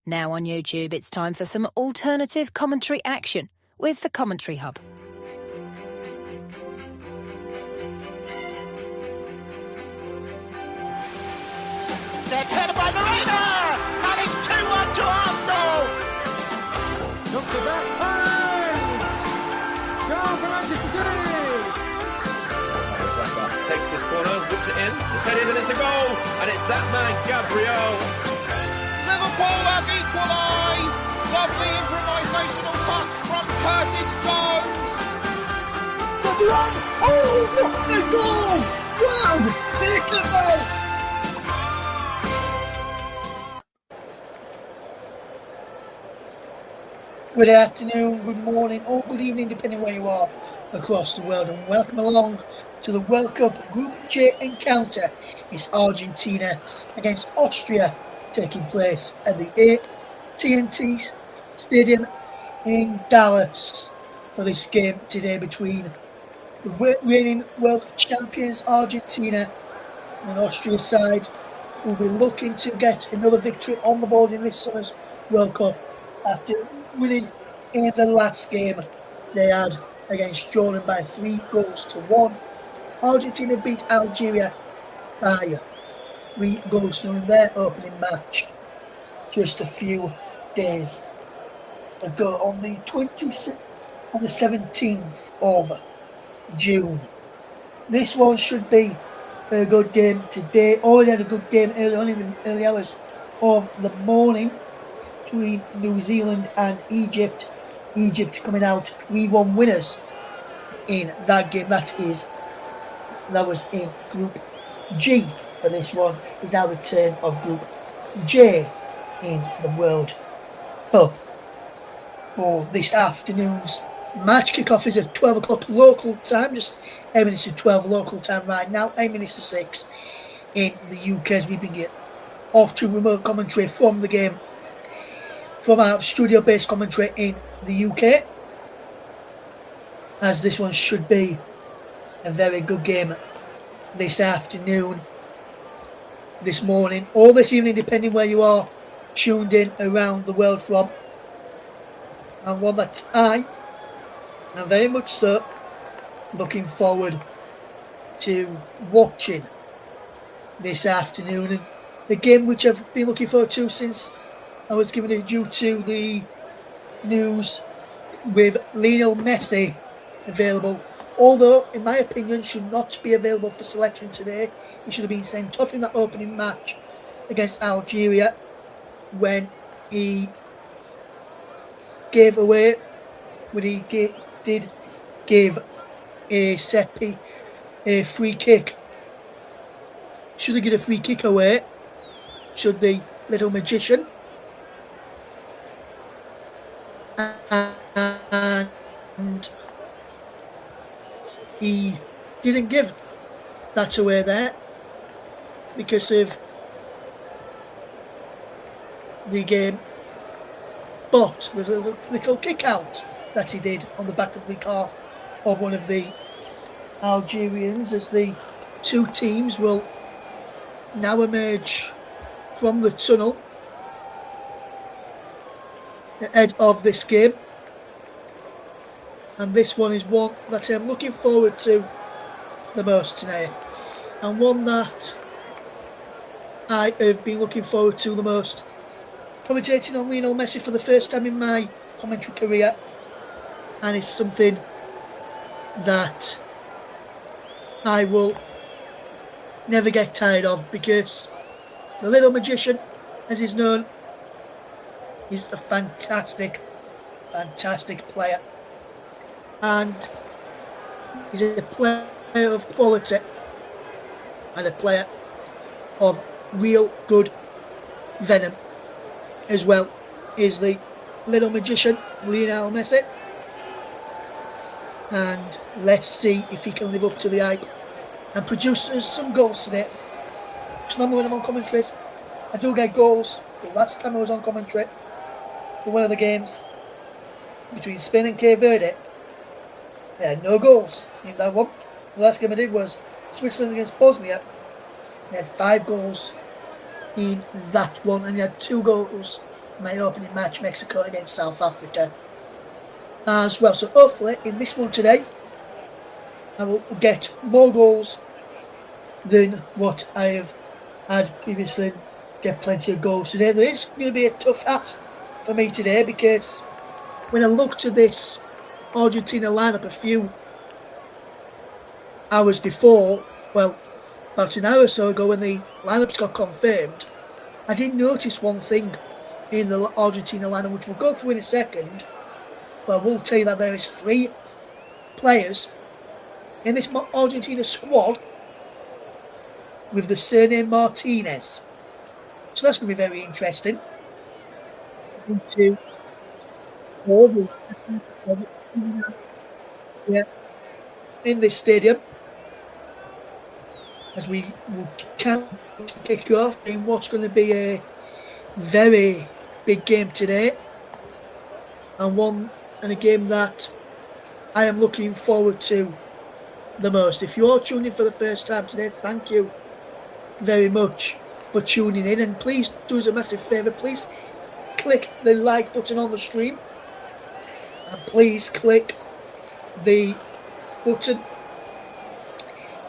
Now on YouTube, it's time for some alternative commentary action with the Commentary Hub. There's headed by Marina, and it's 2-1 to Arsenal. Look at that point! Goal for Argentina! Takes this corner, whips it in, it's headed and it's a goal, and it's that man, Gabriel. Liverpool have equalised. Lovely improvisational touch from Curtis Jones. Oh, what's a goal! Wow, take it out! Good afternoon, good morning, or good evening, depending where you are across the world, and welcome along to the World Cup Group J encounter. It's Argentina against Austria, taking place at the TNT Stadium in Dallas for this game today between the reigning world champions Argentina and Austria side, who will be looking to get another victory on the board in this summer's World Cup after winning in the last game they had against Jordan by 3-1. Argentina beat Algeria by 3-0 in their opening match just a few days ago on the 17th of June. This one should be a good game today. Already had a good game early on in the early hours of the morning between New Zealand and Egypt. Egypt coming out 3-1 winners in that game. That was in Group G. For this one is now the turn of Group J in the World Cup. For this afternoon's match kickoff is at 12 o'clock local time, just 8 minutes to 12 local time right now, 8 minutes to 6 in the UK, as we bring it off to remote commentary from the game from our studio-based commentary in the UK, as this one should be a very good game this afternoon, this morning, or this evening, depending where you are tuned in around the world from, and one that I am very much so looking forward to watching this afternoon, and the game which I've been looking forward to since I was given it due to the news with Lionel Messi available, although in my opinion should not be available for selection today. He should have been sent off in that opening match against Algeria when he gave away, did give a free kick. Should he get a free kick away? Should the little magician? And he didn't give that away there because of the game, but the little kick out that he did on the back of the calf of one of the Algerians, as the two teams will now emerge from the tunnel ahead of this game. And this one is one that I'm looking forward to the most tonight, and one that I have been looking forward to the most commentating on Lionel Messi for the first time in my commentary career, and it's something that I will never get tired of, because the little magician, as he's known, is a fantastic player, and he's a player of quality and a player of real good venom, as well is the little magician Lionel Messi, and let's see if he can live up to the hype and produce some goals today. Because normally when I'm on commentary, I do get goals. The last time I was on commentary for one of the games between Spain and Cape Verde, I had no goals in that one. The last game I did was Switzerland against Bosnia. I had 5 goals in that one, and he had 2 goals my opening match, Mexico against South Africa as well. So hopefully in this one today, I will get more goals than what I have had previously. Get plenty of goals today. There is going to be a tough ask for me today because when I looked at this Argentina lineup a few hours before, well, about an hour or so ago when the lineups got confirmed, I did notice one thing in the Argentina lineup, which we'll go through in a second, but I will tell you that there is 3 players in this Argentina squad with the surname Martinez. So that's going to be very interesting. In this stadium, as we will kick off in what's going to be a very big game today, and a game that I am looking forward to the most. If you're tuning in for the first time today, thank you very much for tuning in, and please do us a massive favour, please click the like button on the stream, and please click the button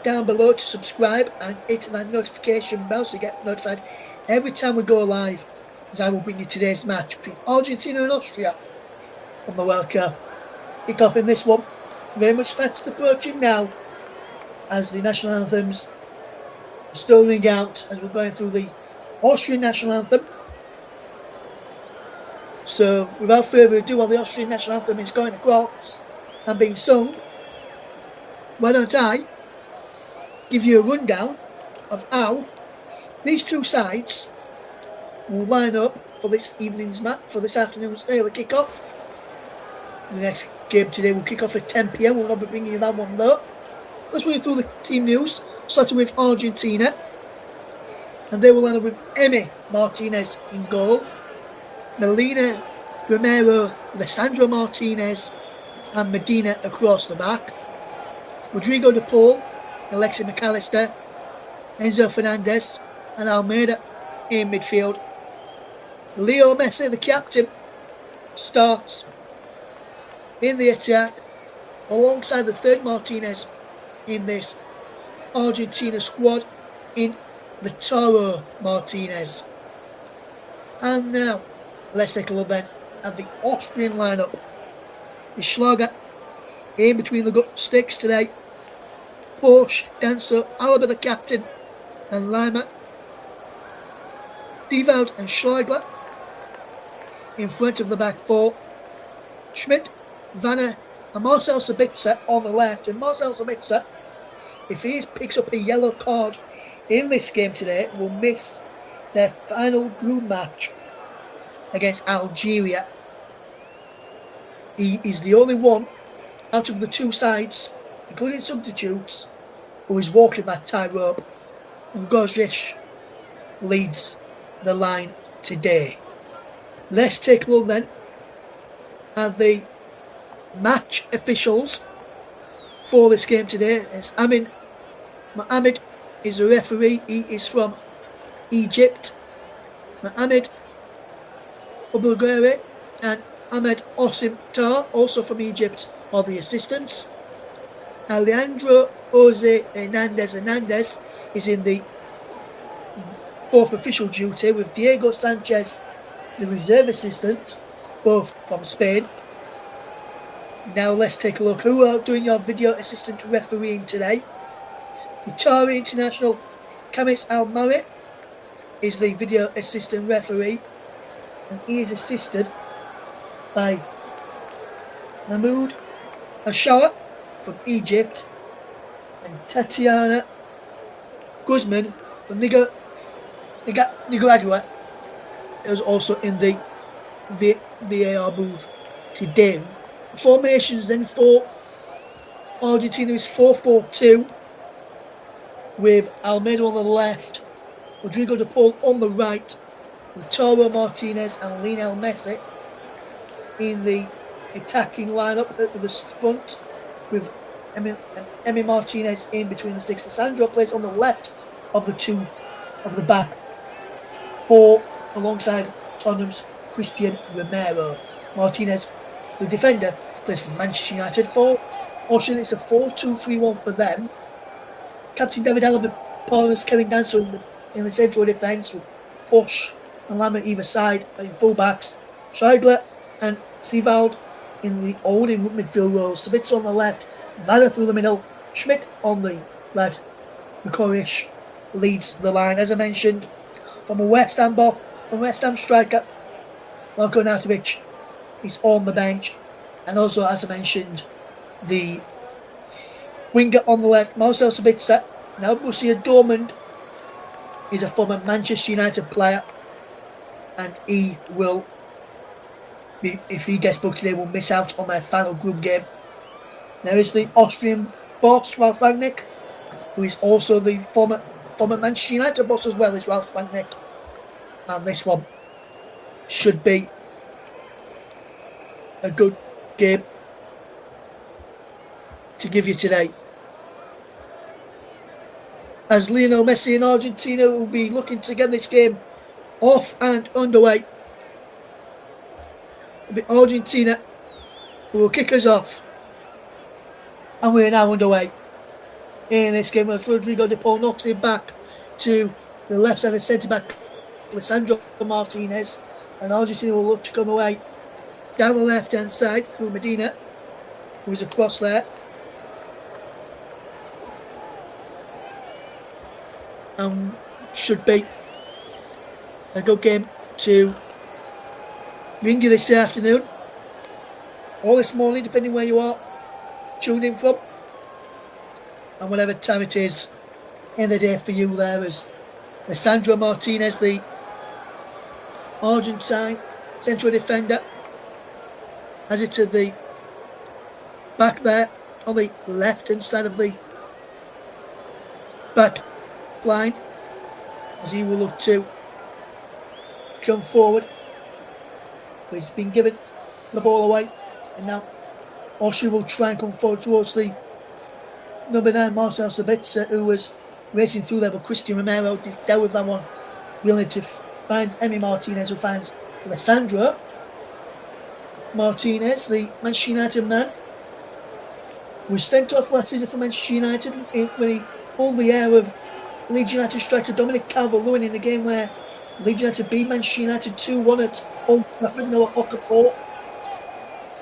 down below to subscribe and hit that notification bell so you get notified every time we go live, as I will bring you today's match between Argentina and Austria from the World Cup. Kick off in this one, very much fast approaching now as the national anthems still ring out as we're going through the Austrian national anthem. So without further ado, while the Austrian national anthem is going across and being sung, why don't I give you a rundown of how these two sides will line up for this evening's match, for this afternoon's early kick-off. The next game today will kick off at 10 PM. We'll not be bringing you that one though. Let's run through the team news, starting with Argentina. And they will line up with Emi Martinez in goal, Melina Romero, Alessandro Martinez, and Medina across the back. Rodrigo de Paul, Alexis McAllister, Enzo Fernandez, and Almeida in midfield. Leo Messi, the captain, starts in the attack alongside the third Martinez in this Argentina squad in the Toro Martinez. And now let's take a look then at the Austrian lineup. The Schlager in between the sticks today. Porsche, Danso, Alaba the captain, and Lima, Thieveld and Schleigler in front of the back four. Schmidt, Vanna, and Marcel Sabitzer on the left. And Marcel Sabitzer, if he picks up a yellow card in this game today, will miss their final group match against Algeria. He is the only one out of the two sides, including substitutes, who is walking that tightrope. And Gozdic leads the line today. Let's take a look then at the match officials for this game today. As Amin Mohamed is a referee. He is from Egypt. Mohamed Obulgari and Ahmed Osim Tar, also from Egypt, are the assistants. Alejandro Jose Hernandez is in the fourth official duty, with Diego Sanchez, the reserve assistant, both from Spain. Now let's take a look who are doing your video assistant refereeing today. Qatari international Kamis Al-Mari is the video assistant referee, and he is assisted by Mahmoud Ashawa from Egypt and Tatiana Guzman from Nicaragua is also in the VAR booth today. Formations then for Argentina is 4-4-2 with Almeida on the left, Rodrigo de Paul on the right, with Toro Martinez and Lionel Messi in the attacking lineup at the front, with Emi Martinez in between the sticks. Sandro plays on the left of the two of the back four alongside Tottenham's Christian Romero. Martinez, the defender, plays for Manchester United. For Austria, it's a 4-2-3-1 for them. Captain David Alaba, partners Kevin Danso in the central defence with Push and Lambert either side in fullbacks. Scheibler and Sievald in the holding midfield roles. Sabitzer on the left, Vanna through the middle, Schmidt on the right. Mikoric leads the line, as I mentioned, from West Ham striker Marko Nautovic is on the bench, and also, as I mentioned, the winger on the left, Marcel Sabitzer. Now Borussia Dortmund is a former Manchester United player, and he will be, if he gets booked today, will miss out on their final group game. There is the Austrian boss, Ralf Rangnick, who is also the former Manchester United boss as well as Ralf Rangnick. And this one should be a good game to give you today, as Lionel Messi in Argentina will be looking to get this game off and underway. It'll be Argentina who will kick us off, and we're now underway in this game as Rodrigo de Paul knocks it back to the left side of centre back Lisandro Martinez, and Argentina will look to come away down the left hand side through Medina, who is across there, and should be a good game to bring you this afternoon or this morning, depending where you are tuned in from, and whatever time it is in the day for you. There is Lisandro Martinez, the Argentine central defender, has it to the back there on the left hand side of the back line, as he will look to come forward. But he's been given the ball away, and now Austria will try and come forward towards the number 9 Marcel Sabitzer, who was racing through there, but Christian Romero dealt with that one, willing to find Emi Martinez, who finds Alessandro Martinez, the Manchester United man, was sent off last season for Manchester United when he pulled the air of Leeds United striker Dominic Calvert-Lewin in a game where Leeds United beat Manchester United 2-1 at Old Trafford, no at Okafor.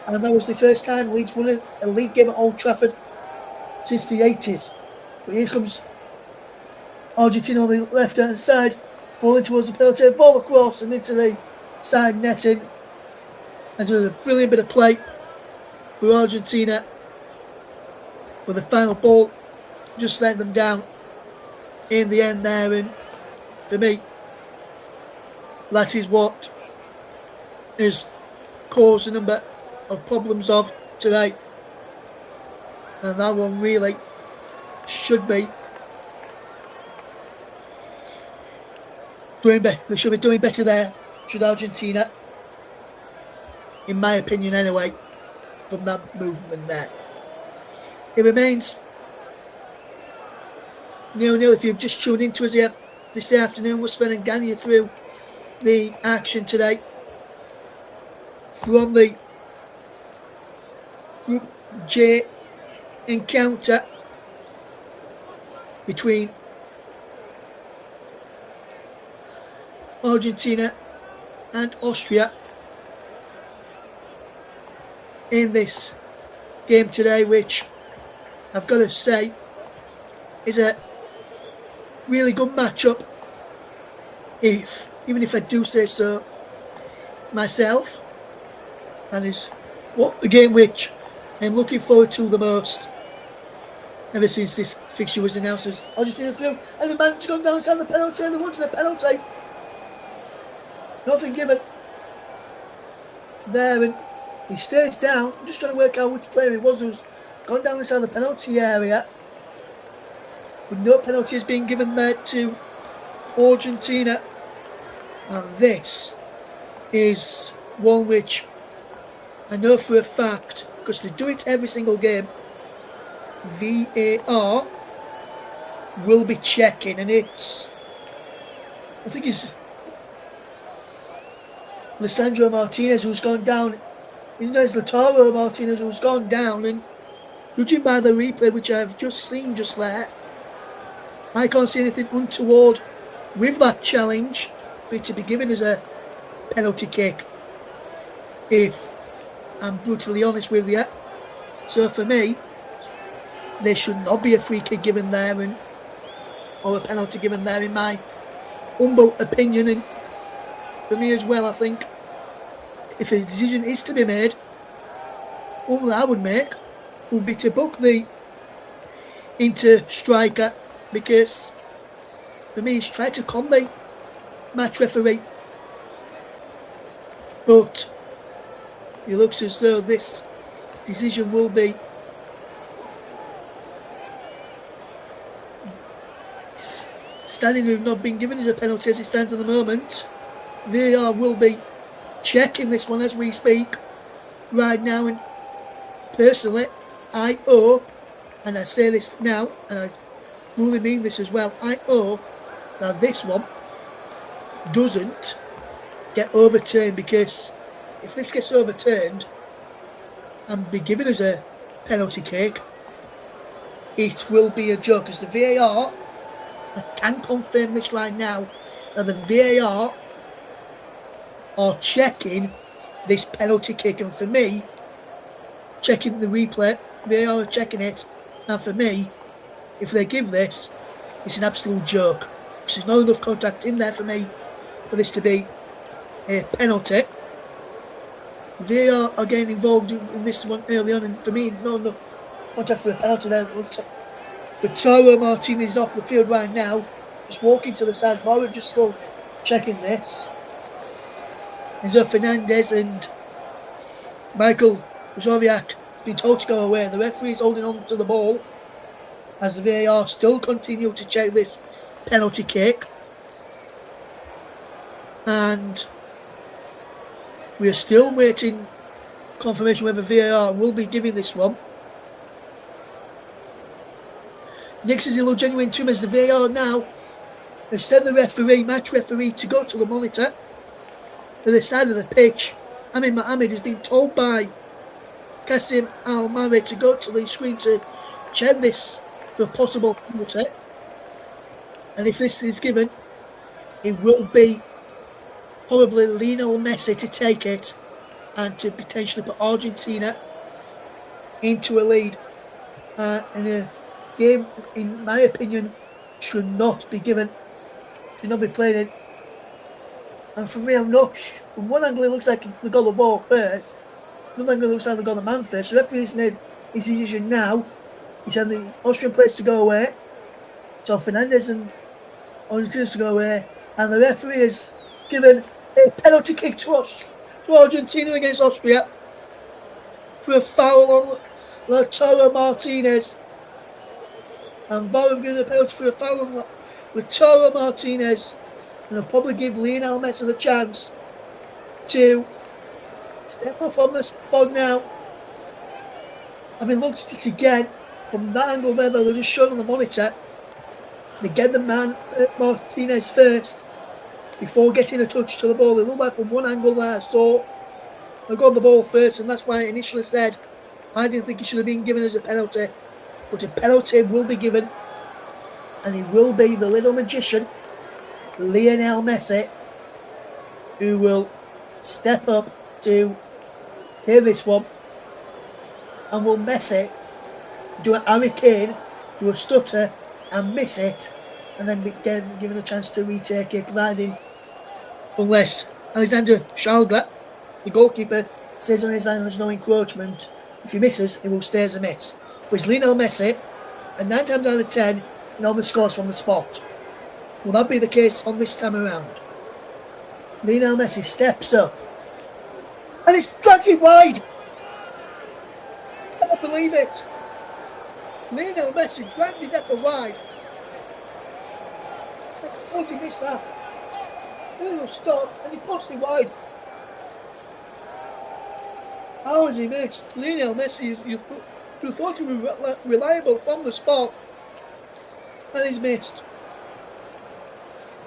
And that was the first time Leeds won a league game at Old Trafford since the 80s. But here comes Argentina on the left hand side, ball in towards the penalty, ball across and into the side netting. And it was a brilliant bit of play for Argentina, with the final ball just letting them down in the end there. And for me, that is what has caused a number of problems of today, and that one really should be doing better. They should be doing better there, should Argentina, in my opinion anyway, from that movement there. It remains 0-0 if you've just tuned into us here this afternoon. Russ Vernon guiding you through the action today from the Group J encounter between Argentina and Austria in this game today, which I've got to say is a really good matchup, even if I do say so myself, and is what the game which I'm looking forward to the most ever since this fixture was announced. As Argentina through, and the man's gone down inside the penalty, and they wanted a penalty. Nothing given there, and he stays down. I'm just trying to work out which player it was who's gone down inside the penalty area, but no penalty has been given there to Argentina. And this is one which I know for a fact, because they do it every single game, VAR will be checking, and I think it's Lisandro Martinez, who's gone down. There's Lautaro Martinez, who's gone down, and judging by the replay, which I've just seen just there, I can't see anything untoward with that challenge for it to be given as a penalty kick, if I'm brutally honest with you. So for me, there should not be a free kick given there, or a penalty given there, in my humble opinion. And for me as well, I think if a decision is to be made, one that I would make would be to book the Inter striker, because for me he's tried to con the match referee, but it looks as though this decision will be standing to have not been given as a penalty as it stands at the moment. VAR will be checking this one as we speak right now, and personally I hope, and I say this now and I truly mean this as well, I hope that this one doesn't get overturned, because if this gets overturned and be given as a penalty kick, it will be a joke, because the VAR, I can confirm this right now, that the VAR are checking this penalty kick, and for me, checking the replay, VAR are checking it, and for me, if they give this, it's an absolute joke, because there's not enough contact in there for me for this to be a penalty. VAR are getting involved in this one early on, and for me, not enough contact for a penalty there. Lautaro Martinez is off the field right now, just walking to the side. We're just still checking this. Enzo Fernandez and Michael Zoviak been told to go away. The referee is holding on to the ball as the VAR still continue to check this penalty kick. And we are still waiting confirmation whether VAR will be giving this one. Next is a little genuine too, as the VAR now has sent the referee, match referee, to go to the monitor to the side of the pitch. Amin Mohamed has been told by Kassim Al-Mare to go to the screen to check this for a possible penalty. And if this is given, it will be probably Lionel Messi to take it and to potentially put Argentina into a lead. And a game, in my opinion, should not be given, should not be played in. And for me, I'm not. From one angle, it looks like they got the ball first. Another angle, it looks like they got the man first. The referee's made his decision now. He's had the Austrian players to go away. So Fernandez and Argentina to go away. And the referee has given a penalty kick to Argentina against Austria for a foul on Lautaro Martinez. And VAR have given a penalty for a foul on Lautaro Martinez. And they'll probably give Lionel Messi the chance to step off on the spot now. I mean, looked at it again from that angle there that they're just showing on the monitor. They get the man Martinez first before getting a touch to the ball. It looked like from one angle there, so they got the ball first, and that's why I initially said I didn't think it should have been given as a penalty. But a penalty will be given, and it will be the little magician, Lionel Messi, who will step up to take this one, and will Messi do a Harry Kane, do a stutter and miss it, and then be given a chance to retake it, providing, unless Alexander Schalger, the goalkeeper, stays on his line and there's no encroachment. If he misses, it will stay as a miss. But it's Lionel Messi, and 9 times out of 10, he normally scores from the spot. Will that be the case on this time around? Lionel Messi steps up, and it's dragged it wide. I cannot believe it. Lionel Messi dragged his effort wide. How has he missed that? A little stop, and he puts it wide. How has he missed? Lionel Messi, you thought he was reliable from the spot, and he's missed.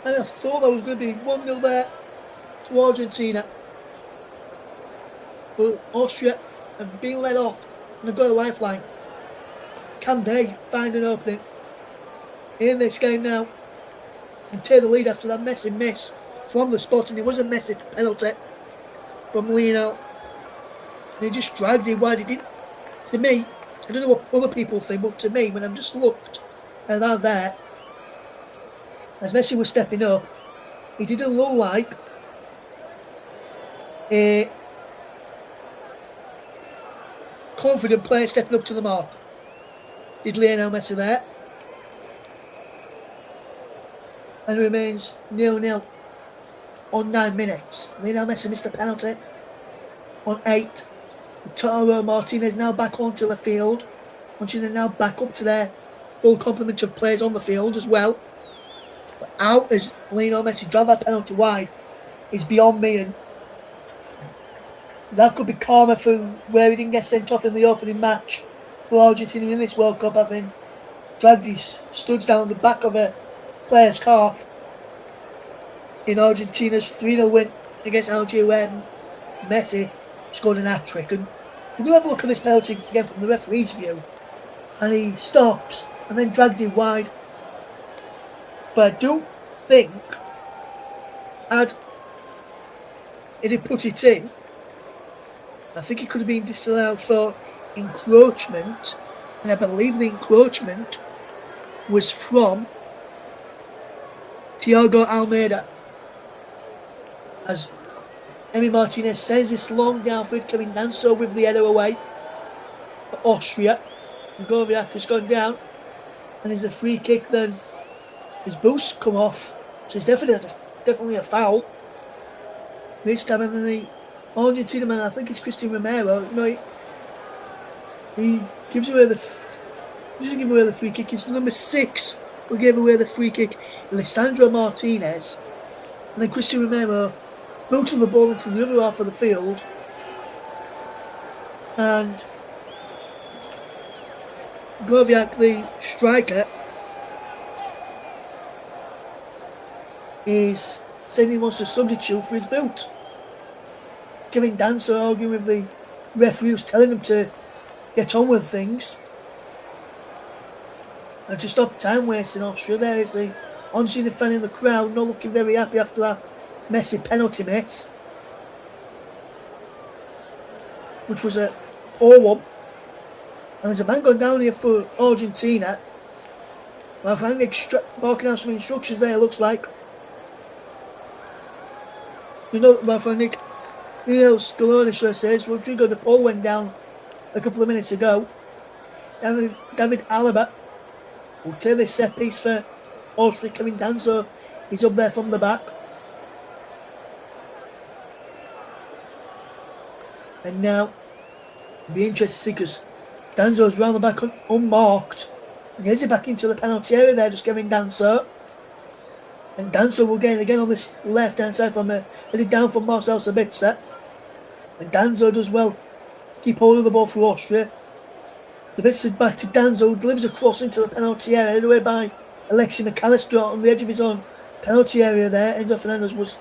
And I thought that was going to be 1-0 there to Argentina. But Austria have been let off and have got a lifeline. Can they find an opening in this game now and take the lead after that messy miss from the spot? And it was a messy penalty from Lionel. They just dragged it wide. It didn't. To me, I don't know what other people think, but to me, when I've just looked at that there, as Messi was stepping up, he didn't look like a confident player stepping up to the mark. Did Lionel Messi there? And it remains 0-0 on 9 minutes. Lionel Messi missed a penalty on 8. Toro Martinez now back onto the field. Argentina now back up to their full complement of players on the field as well. But out as Lionel Messi drive that penalty wide is beyond me, and that could be karma for where he didn't get sent off in the opening match for Argentina in this World Cup, having dragged his studs down the back of a player's calf in Argentina's 3-0 win against Algeria, where Messi scored an hat-trick. And we're going to have a look at this penalty again from the referee's view, and he stops and then dragged it wide. But I do think had he put it in, I think it could have been disallowed for encroachment, and I believe the encroachment was from Thiago Almeida, as Emi Martinez sends this long downfield coming down, so with the header away for Austria. And Goviak has gone down, and there's a free kick. Then his boots come off, so it's definitely a foul this time. And then the Argentina man, I think it's Christian Romero, no, he gives away the doesn't give away the free kick. It's number 6 who gave away the free kick, Alessandro Martinez, and then Christian Romero booted the ball into the other half of the field, and Goviak, the striker, is saying he wants to substitute for his boot. Kevin Dancer arguing with the referee, who's telling him to get on with things. And to stop time wasting, Austria, there is the Argentina fan in the crowd, not looking very happy after that Messi penalty miss, which was a poor one. And there's a man gone down here for Argentina. Well, Frank barking out some instructions there, looks like. You know, well, Frank, Scaloni says Rodrigo de Paul went down a couple of minutes ago. David Alaba will take this set piece for Austria coming down, so he's up there from the back. And now, it'll be interesting to see, because Danzo's round the back unmarked. And here's it back into the penalty area there, just giving Danzo. And Danzo will get it again on this left hand side from headed down from Marcel Sabitzer. And Danzo does well to keep hold of the ball for Austria. Sabitzer back to Danzo, delivers a cross into the penalty area, headed away by Alexi McAllister on the edge of his own penalty area there. Enzo Fernandez was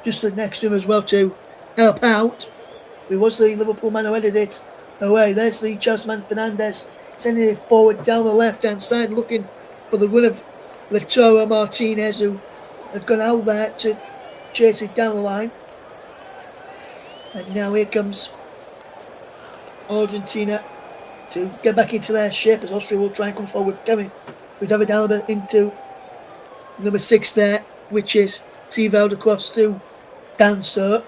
just next to him as well to help out. It was the Liverpool man who headed it away. There's the Chelsea man Fernandez sending it forward down the left hand side, looking for the run of Lautaro Martinez, who had gone out there to chase it down the line. And now here comes Argentina to get back into their shape, as Austria will try and come forward with David Alaba into number 6 there, which is T-Veld across to Danso.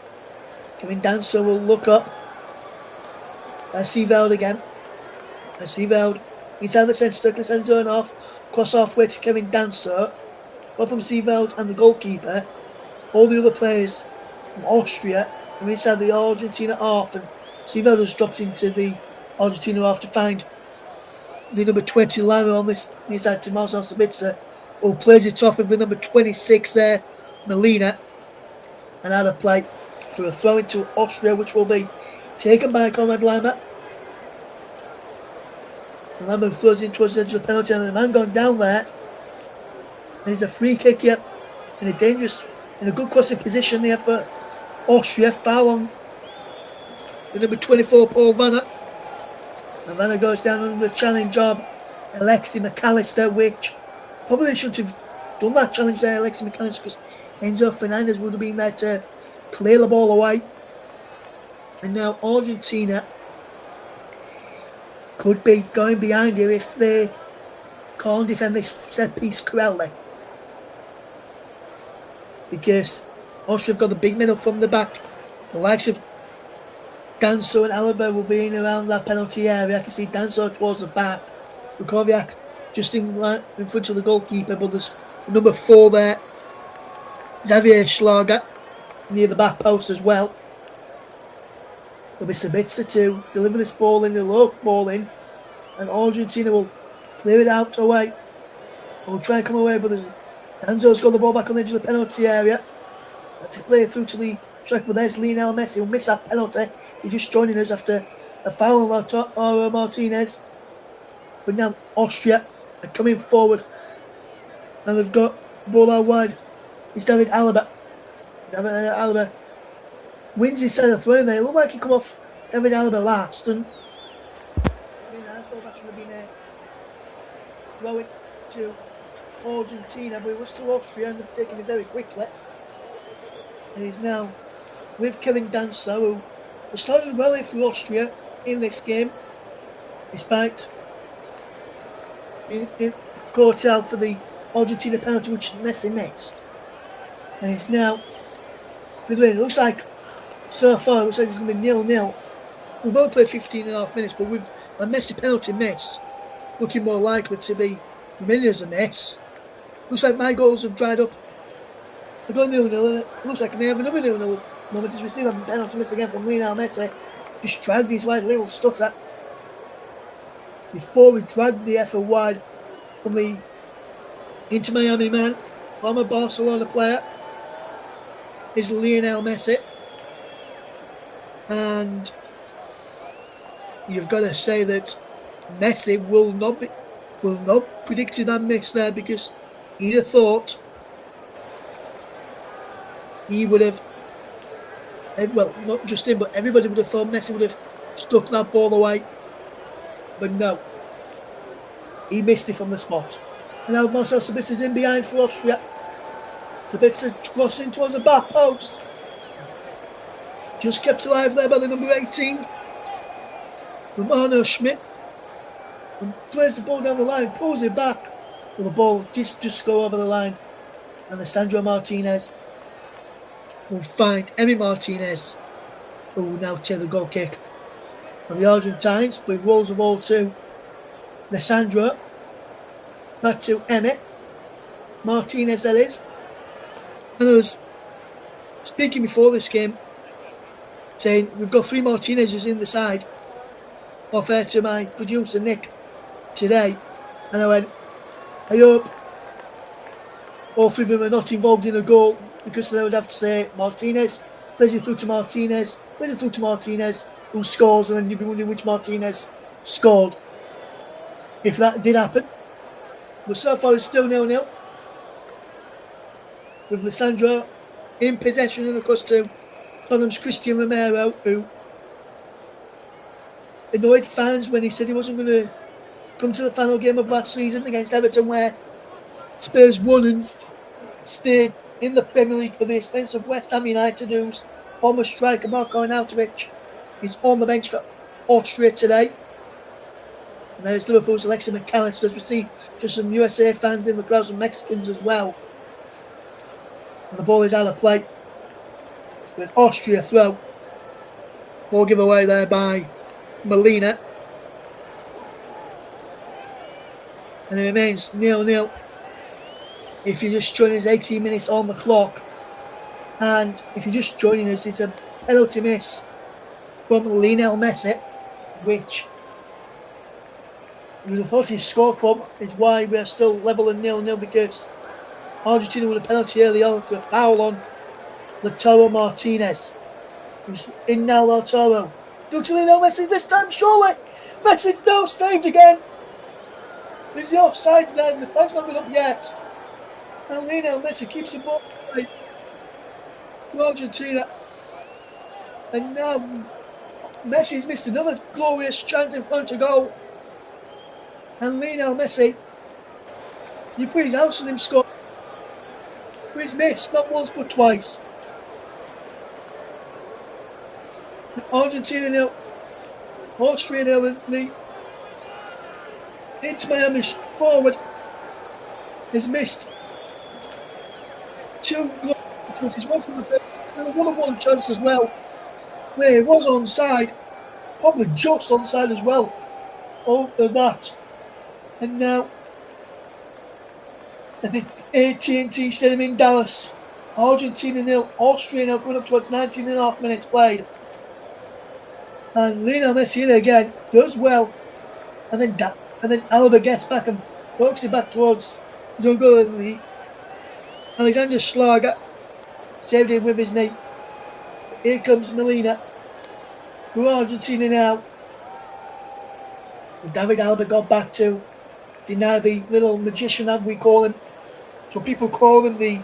Kevin Danso will look up. That's T-Veld again. And T-Veld inside the centre circle, sends his own off, cross halfway to Kevin Danso. Both from T-Veld and the goalkeeper. All the other players from Austria are inside the Argentina half, and T-Veld has dropped into the Argentina half to find the number 20 lineman on this inside to Marcel Sabitzer, who plays it off with the number 26 there, Molina, and out of play for a throw into Austria, which will be taken by Conrad Lambert. And Lambert throws in towards the edge of the penalty, and the man gone down there. And it's a free kick here in a good crossing position there for Austria. Foul on the number 24, Paul Vanna. And Vanna goes down under the challenge of Alexi McAllister, which probably shouldn't have done that challenge there, Alexi McAllister, because Enzo Fernandez would have been there to clear the ball away. And now Argentina could be going behind here if they can't defend this set piece correctly. Because Austria have got the big men up from the back. The likes of Danso and Alaba will be in around that penalty area. I can see Danso towards the back. Bukoviak just in front of the goalkeeper, but there's number 4 there. Xavier Schlager near the back post as well. There'll be Sabitzer to deliver this ball in, the low ball in, and Argentina will clear it out away. We'll try and come away, but Danzo's got the ball back on the edge of the penalty area. That's a play through to the striker, but there's Lionel Messi who missed that penalty. He's just joining us after a foul on Martinez. But now Austria are coming forward, and they've got the ball out wide. It's David Alaba. David Alaba wins his set of throw there. It looked like he come off David Alaba last, and I thought that should have been throw it to Argentina, but it was to Austria, and they've taken it very quickly. And he's now with Kevin Danso, who has started well for Austria in this game, despite being caught out for the Argentina penalty, which Messi missed. And he's now, it looks like so far, it looks like it's going to be 0-0. We've only played 15.5 minutes, but with a Messi penalty miss, looking more likely to be Millions a miss. Looks like my goals have dried up. They've got 0-0. It looks like I may have another 0-0 moment as we see that penalty miss again from Lionel Messi. Just dragged his wide little stutter before we dragged the effort wide from the Inter Miami man, former Barcelona player, is Lionel Messi. And you've got to say that Messi will not predicted that miss there, because he'd have thought he would have, well, not just him, but everybody would have thought Messi would have stuck that ball away. But no, he missed it from the spot. And now Marcel Sabitzer in behind for Austria. Sabitzer crossing towards the back post. Just kept alive there by the number 18, Romano Schmidt. And plays the ball down the line, pulls it back. Well, the ball just go over the line. And Alessandro Martinez will find Emi Martinez, who will now take the goal kick for the Argentines. But he rolls the ball to Alessandro. Back to Emi Martinez, that is. And I was speaking before this game, saying we've got 3 Martinez's in the side. Off air to my producer Nick today, and I went, I hope all 3 of them are not involved in a goal, because they would have to say Martinez, plays it through to Martinez, plays it through to Martinez, who scores, and then you'd be wondering which Martinez scored if that did happen. But so far it's still 0-0, with Alessandro in possession, and of course to Tottenham's Christian Romero, who annoyed fans when he said he wasn't going to come to the final game of last season against Everton, where Spurs won and stayed in the Premier League at the expense of West Ham United, whose former striker Marko Arnautovic is on the bench for Austria today. And there's Liverpool's Alexi McAllister, as we see just some USA fans in the crowd, some Mexicans as well. And the ball is out of play with Austria throw. Ball giveaway there by Molina. And it remains 0-0. If you're just joining us, 18 minutes on the clock. And if you're just joining us, it's a penalty miss from Lionel Messi, which we would have thought he scored from, is why we're still level and 0-0, because Argentina with a penalty early on for a foul on Lautaro Martinez, who's in now. Lautaro through to Lionel Messi this time, surely. Messi's now saved again. Is the offside there? The flag's not been up yet. And Lionel Messi keeps the ball to Argentina. And now Messi's missed another glorious chance in front to goal. And Lionel Messi, you put his house on him, score. But he's missed, not once but twice. Argentina 0, Austria 0. The Inter Miami forward has missed two chances, one from the and a 1-on-1 chance as well, where he was onside, probably just onside as well, over that. And now, at the AT&T Stadium in Dallas, Argentina 0, Austria 0, coming up towards 19.5 minutes played. And Lionel Messi in again, does well, and then Alba gets back and works it back towards his own goal. Alexander Schlager saved him with his knee. Here comes Molina for Argentina now. David Alba got back to deny the little magician, that we call him. So people call him the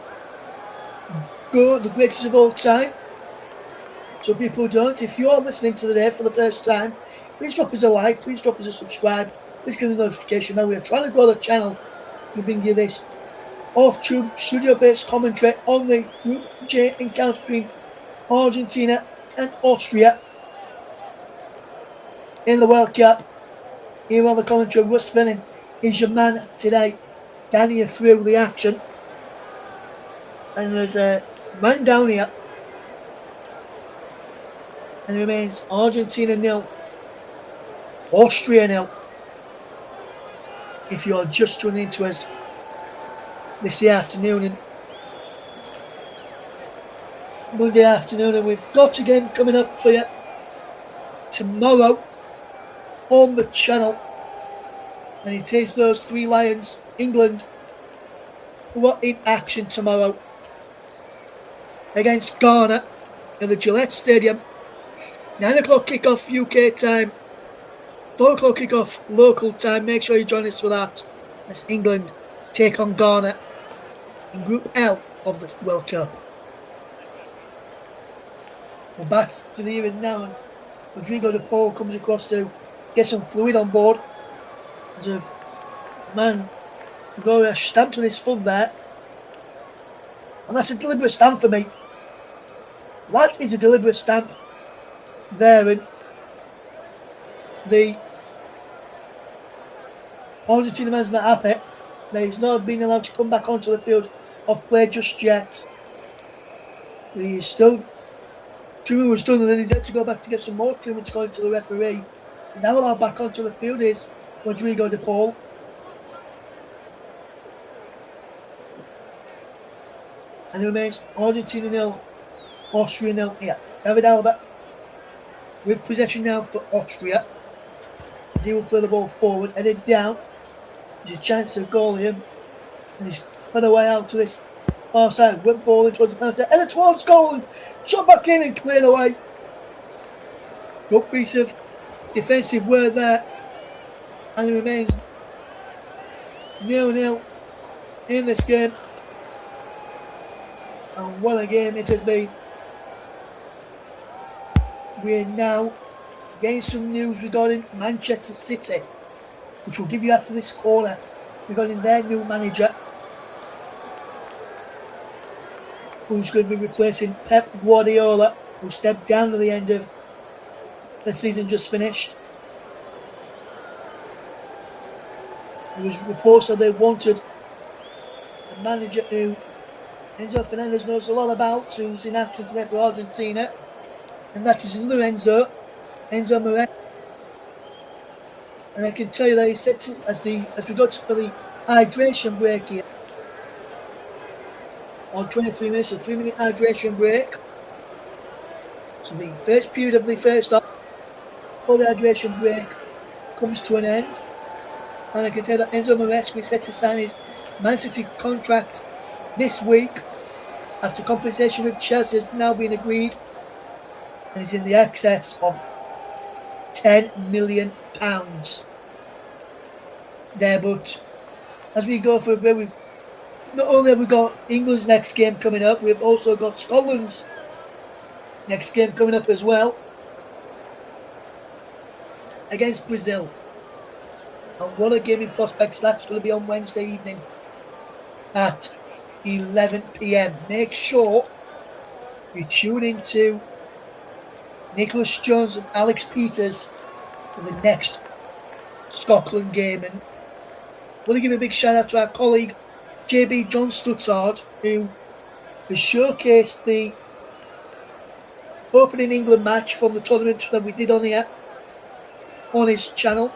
greatest of all time. So people don't. If you're listening to the day for the first time, please drop us a like, please drop us a subscribe, please give us a notification bell. We are trying to grow the channel to bring you this off-tube, studio-based commentary on the Group J encounter between Argentina and Austria in the World Cup. Here on the commentary, Russ Vernon is your man today, guiding you through the action. And there's a man down here, and it remains Argentina 0, Austria 0. If you're just tuning into us this afternoon and Monday afternoon, and we've got a game coming up for you tomorrow on the channel, and it is those three Lions, England, who are in action tomorrow against Ghana in the Gillette Stadium. 9 o'clock kickoff UK time, 4 o'clock kickoff local time. Make sure you join us for that as England take on Ghana in Group L of the World Cup. We're back to the here and now, and Rodrigo de Paul comes across to get some fluid on board. There's a man who stamped on his foot there, and that's a deliberate stamp for me. That is a deliberate stamp there, and the Argentina man's not happy that he's not been allowed to come back onto the field of play just yet. But he is still, treatment was done, and then he's had to go back to get some more treatment according to the referee. He's now allowed back onto the field is Rodrigo de Paul. And it remains Argentina 0, Austria 0 here. David Alba with possession now for Austria, as he will play the ball forward, headed down. There's a chance to goal him, and he's run away out to this far side. Went ball in towards the penalty, and towards goal, and shot back in and cleared away. Good piece of defensive work there, and it remains 0-0 in this game. And what a game it has been. We're now getting some news regarding Manchester City, which we'll give you after this corner, regarding their new manager, who's going to be replacing Pep Guardiola, who stepped down at the end of the season just finished. There was reports that they wanted a manager who Enzo Fernandez knows a lot about, who's in action today for Argentina, and that is another Enzo Moret. And I can tell you that he set it as we go for the hydration break here on 23 minutes, a 3-minute hydration break. So the first period of the first half before the hydration break comes to an end. And I can tell you that Enzo Moret is set to sign his Man City contract this week after compensation with Chelsea has now been agreed, and he's in the excess of £10 million there. But as we go for a bit, not only have we got England's next game coming up, we've also got Scotland's next game coming up as well. against Brazil. And what a game in prospects. That's going to be on Wednesday evening at 11 p.m. Make sure you tune into Nicholas Jones and Alex Peters for the next Scotland game. And I want to give a big shout out to our colleague JB John Stuttard, who has showcased the opening England match from the tournament that we did on here on his channel.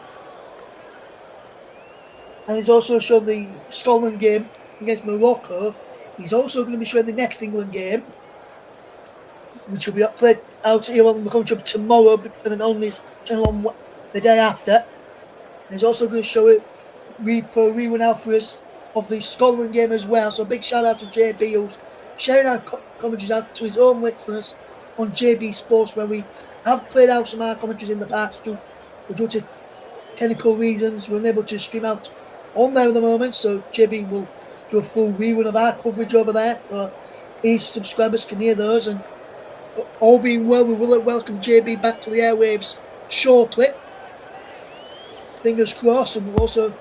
And he's also shown the Scotland game against Morocco. He's also going to be showing the next England game, which will be played out here on the commentary tomorrow, and then on his channel on the day after. And he's also going to show it rerun out for us of the Scotland game as well. So big shout out to JB, who's sharing our commentaries out to his own listeners on JB Sports, where we have played out some of our commentaries in the past due to technical reasons. We're unable to stream out on there at the moment, so JB will do a full rerun of our coverage over there, so his subscribers can hear those. And all being well, we will welcome JB back to the airwaves shortly. Fingers crossed, and we'll also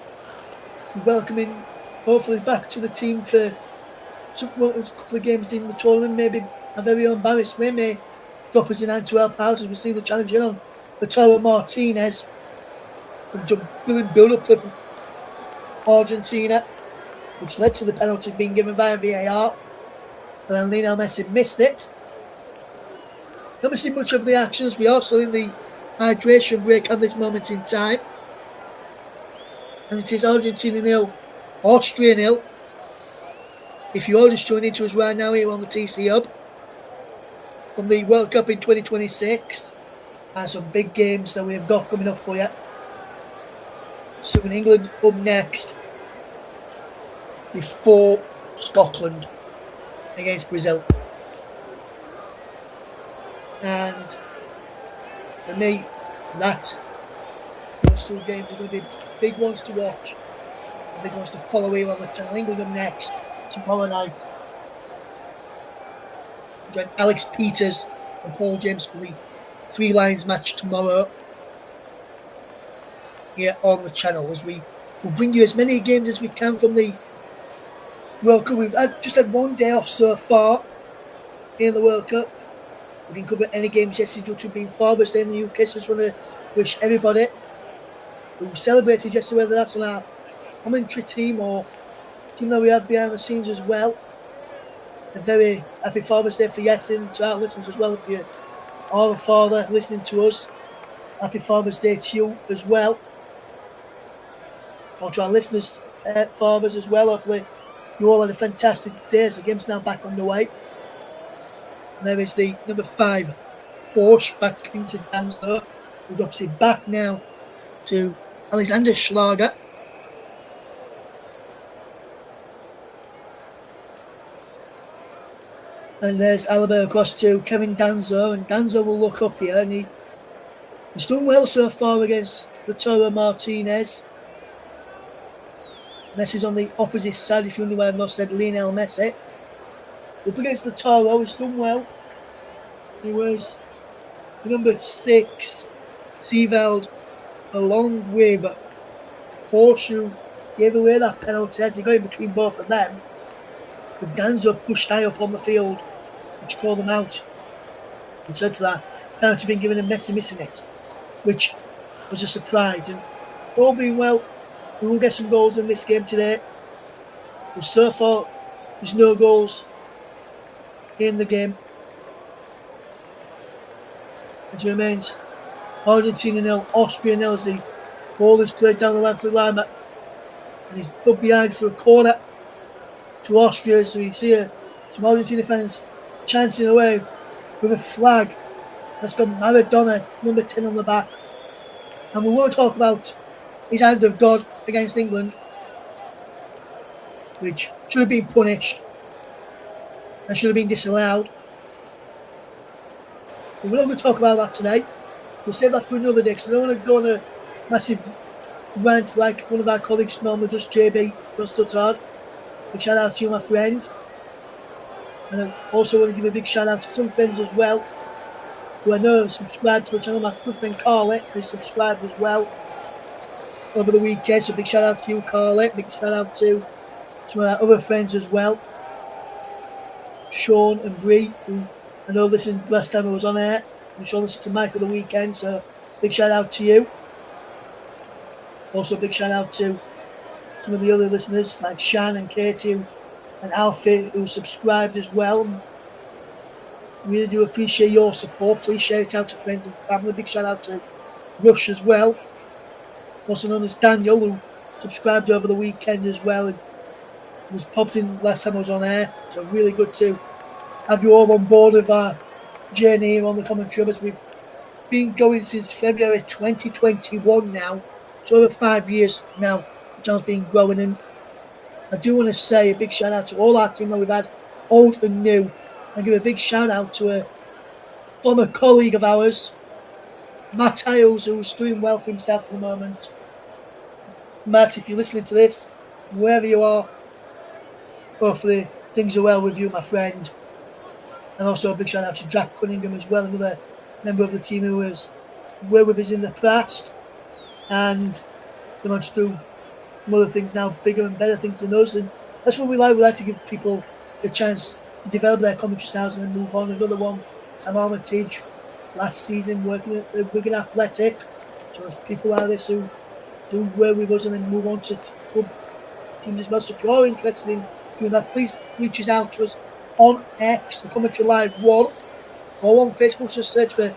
be welcoming, hopefully, back to the team for a couple of games in the tournament. Maybe our very own Barry Sway may drop us in hand to help out as we see the challenge on Lautaro Martinez. Brilliant build-up play from Argentina, which led to the penalty being given via VAR. And then Lionel Messi missed it. Not seen much of the actions. We are still in the hydration break at this moment in time. And it is Argentina 0, Austria 0. If you are just joining into us right now here on the TCHub from the World Cup in 2026, and some big games that we have got coming up for you. So in England up next before Scotland against Brazil. And for me, those two games are going to be big ones to watch, big ones to follow here on the channel. England up next tomorrow night. Join Alex Peters and Paul James for the Three Lions match tomorrow here on the channel, as we will bring you as many games as we can from the World Cup. We've just had one day off so far in the World Cup. We didn't cover any games yesterday due to being Father's Day in the UK, so I just want to wish everybody who celebrated yesterday, whether that's on our commentary team or team that we have behind the scenes as well, a very happy Father's Day for Yasin, to our listeners as well. If you are a father listening to us, happy Father's Day to you as well. Or to our listeners, fathers as well. Hopefully you all had a fantastic day as the game's now back underway. And there is the number 5 Porsche back into Danzo. We're obviously back now to Alexander Schlager. And there's Alaba across to Kevin Danzo, and Danzo will look up here, and he's done well so far against Lautaro Martinez. Messi's on the opposite side, if you wonder why I've not said Lionel Messi. Up against Lautaro, he's done well. He was number 6, Seeveld, along with Porsche, gave away that penalty as he got in between both of them. With Danzo pushed high up on the field, which called them out, which led to that penalty being given and Messi missing it, which was a surprise. And all being well, we will get some goals in this game today. But so far, there's no goals in the game. It remains Argentina 0, Austria 0 as the ball is played down the line for Lima. And he's put behind for a corner to Austria. So you see some Argentina fans chanting away with a flag that's got Maradona, number 10 on the back. And we won't talk about his hand of God against England, which should have been punished and should have been disallowed. But we're not going to talk about that today. We'll save that for another day, because I don't want to go on a massive rant like one of our colleagues normally does, JB Stuttard. Big shout out to you, my friend. And I also want to give a big shout out to some friends as well who I know subscribed to the channel. My good friend Carly is subscribed as well over the weekend. So big shout out to you, Carly. Big shout out to some of our other friends as well. Sean and Bree, who I know listened last time I was on air. And Sean listened to Mike at the weekend. So big shout out to you. Also big shout out to some of the other listeners like Shan and Katie and Alfie who subscribed as well. Really do appreciate your support. Please share it out to friends and family. Big shout out to Rush as well, also known as Daniel, who subscribed over the weekend as well and was popped in last time I was on air. So really good to have you all on board with our journey here on the commentary. As we've been going since February 2021 now, so over 5 years now the channel's been growing. And I do want to say a big shout out to all our team that we've had, old and new, and give a big shout out to a former colleague of ours, Matt Hales, who's doing well for himself at the moment. Matt, if you're listening to this, wherever you are, hopefully things are well with you, my friend. And also a big shout out to Jack Cunningham as well, another member of the team who was with us in the past and going on to do some other things now, bigger and better things than us. And that's what we like. We like to give people a chance to develop their commentary styles and then move on. Another one, Sam Armitage, last season working at the Wigan Athletic. So there's people like this who do work with us and then move on to club teams as well. So if you're interested in doing that, please reach us out to us on X, the Commentary Live 1, or on Facebook. Just search for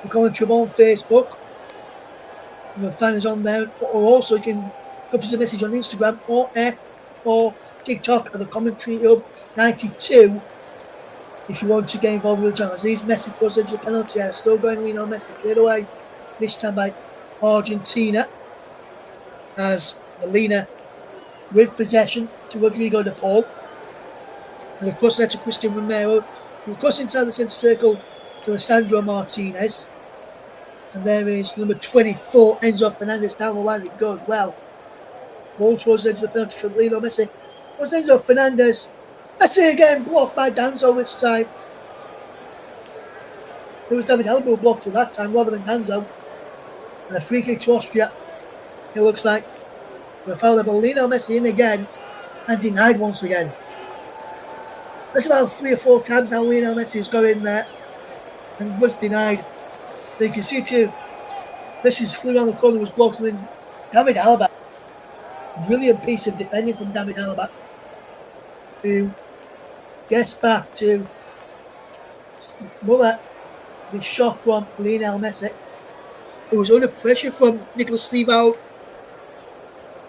the Commentary on Facebook. You'll find us on there. Or also you can drop us a message on Instagram or X or TikTok at the Commentary Hub 92 if you want to get involved with the channel. These Messi was the penalty are still going. Lionel Messi cleared away, this time by Argentina, as Molina with possession to Rodrigo de Paul, and of course there to Christian Romero, who cross inside the centre circle to Lisandro Martinez, and there is number 24 Enzo Fernandez down the line. It goes well. Ball towards the edge of the penalty for Lionel Messi. It was Enzo Fernandez. Messi again blocked by Danzo this time. It was David Alaba who blocked it that time rather than Danzo. And a free kick to Austria. It looks like we're fouled by Lionel Messi in again and denied once again. That's about 3 or 4 times now Lionel Messi is going there and was denied. But you can see too, Messi's flew around the corner, was blocked, and then David Alaba. Brilliant piece of defending from David Alaba, who gets back to Muller. The shot from Lionel Messi. It was under pressure from Nicholas Seevold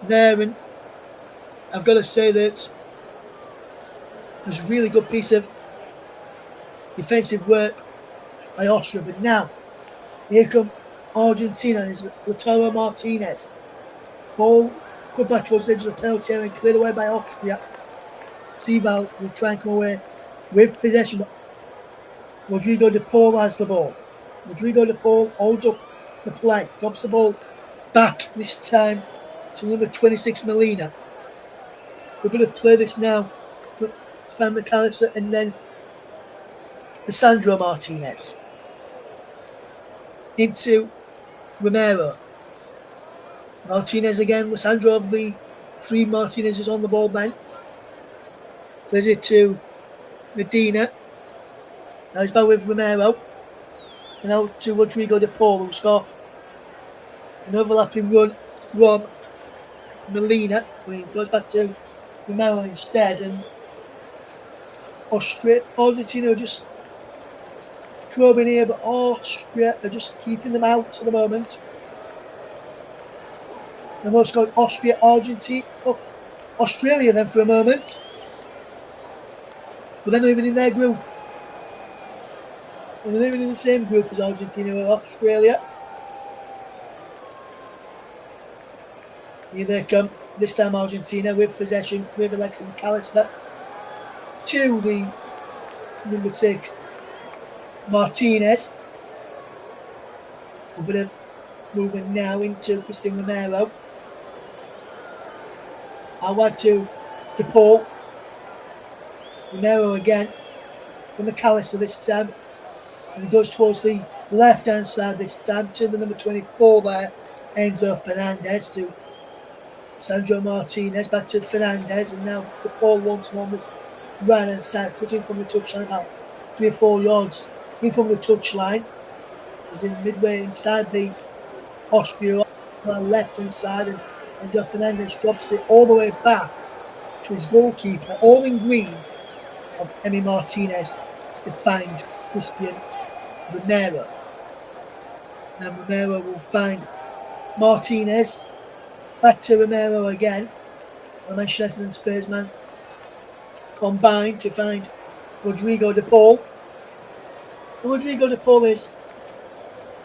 there, and I've got to say that it was a really good piece of defensive work by Austria. But now, here come Argentina, and it's Lautaro Martinez. Ball cut back towards the edge of the penalty area and cleared away by Austria. Seevold will try and come away with possession. Rodrigo de Paul has the ball. Rodrigo de Paul holds up the play, drops the ball back this time to number 26 Molina. We're going to play this now for Fan McAllister and then Lisandro Martinez into Romero. Martinez again. Lisandro of the 3 Martinez's on the ball then. Plays it to Medina. Now he's back with Romero. And out to Rodrigo de Paul, who's got an overlapping run from Molina. He goes back to Romero instead. And Argentina are just probing here, but Austria are just keeping them out at the moment. And we've also got Australia then for a moment. But they're not even in their group. And they're not even in the same group as Argentina or Australia. Here they come. This time Argentina with possession with Alexis McAllister to the number 6 Martinez. A bit of movement now into Christian Romero. Out to De Paul. Romero again for McAllister this time. And he goes towards the left-hand side this time to the number 24 there, Enzo Fernandez, to Sandro Martinez, back to Fernandez, and now the ball once more on this right-hand side, put in from the touchline about 3 or 4 yards in from the touchline. He's in midway inside the Austria to the left-hand side, and Enzo Fernandez drops it all the way back to his goalkeeper, all in green, of Emi Martinez, to find Christian Romero. And Romero will find Martinez. Back to Romero again. And Manchester and Spurs man combined to find Rodrigo de Paul. And Rodrigo de Paul is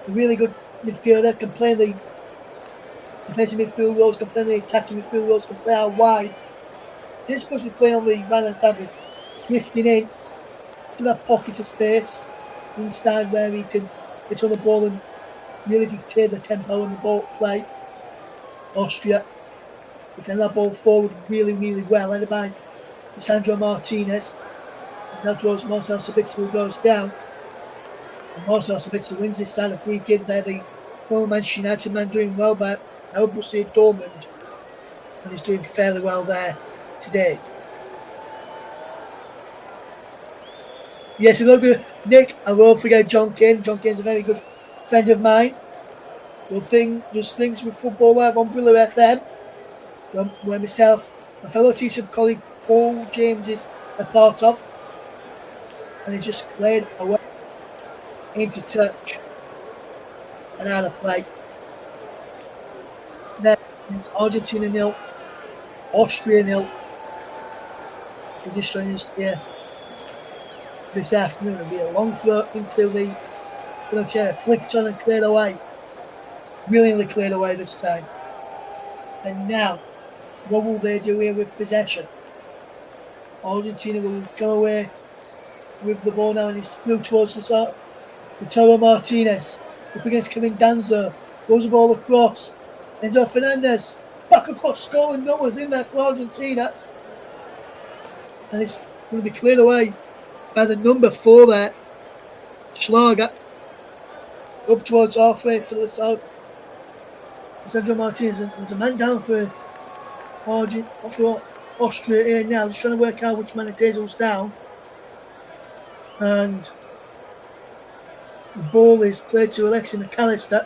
a really good midfielder, can play the defensive midfield roles, can play the attacking midfield roles, can play out wide. He's supposed to play on the right-hand side, but drifting in to that pocket of space inside where he can get on the ball and really dictate the tempo and the ball play. Austria defend that ball forward really, really well, headed by Sandro Martinez. Now towards Marcel Sabitzer, who goes down. And Marcel Sabitzer wins this side of free kick there. The former Manchester United man doing well there. Now Borussia Dortmund, and he's doing fairly well there today. Yes, a little bit, Nick. I won't forget John Kane. John Kane's a very good friend of mine. Just things with football live on Brillo FM, where myself, my fellow TCHub colleague Paul James is a part of, and he's just cleared away into touch and out of play. Then it's Argentina 0, Austria 0. If you're just joining us here this afternoon, it'll be a long throw into the penalty, flicked on and cleared away. Brilliantly cleared away this time. And now, what will they do here with possession? Argentina will come away with the ball now, and he's through towards the side. Lautaro Martinez up against Kevin Danzo. Goes the ball across. Enzo Fernandez back across goal, and no one's in there for Argentina. And it's going to be cleared away by the number 4 there, Schlager. Up towards halfway for the south. Sandro Martinez, there's a man down for Austria here now. Just trying to work out which man it is who's down. And the ball is played to Alexis McAllister.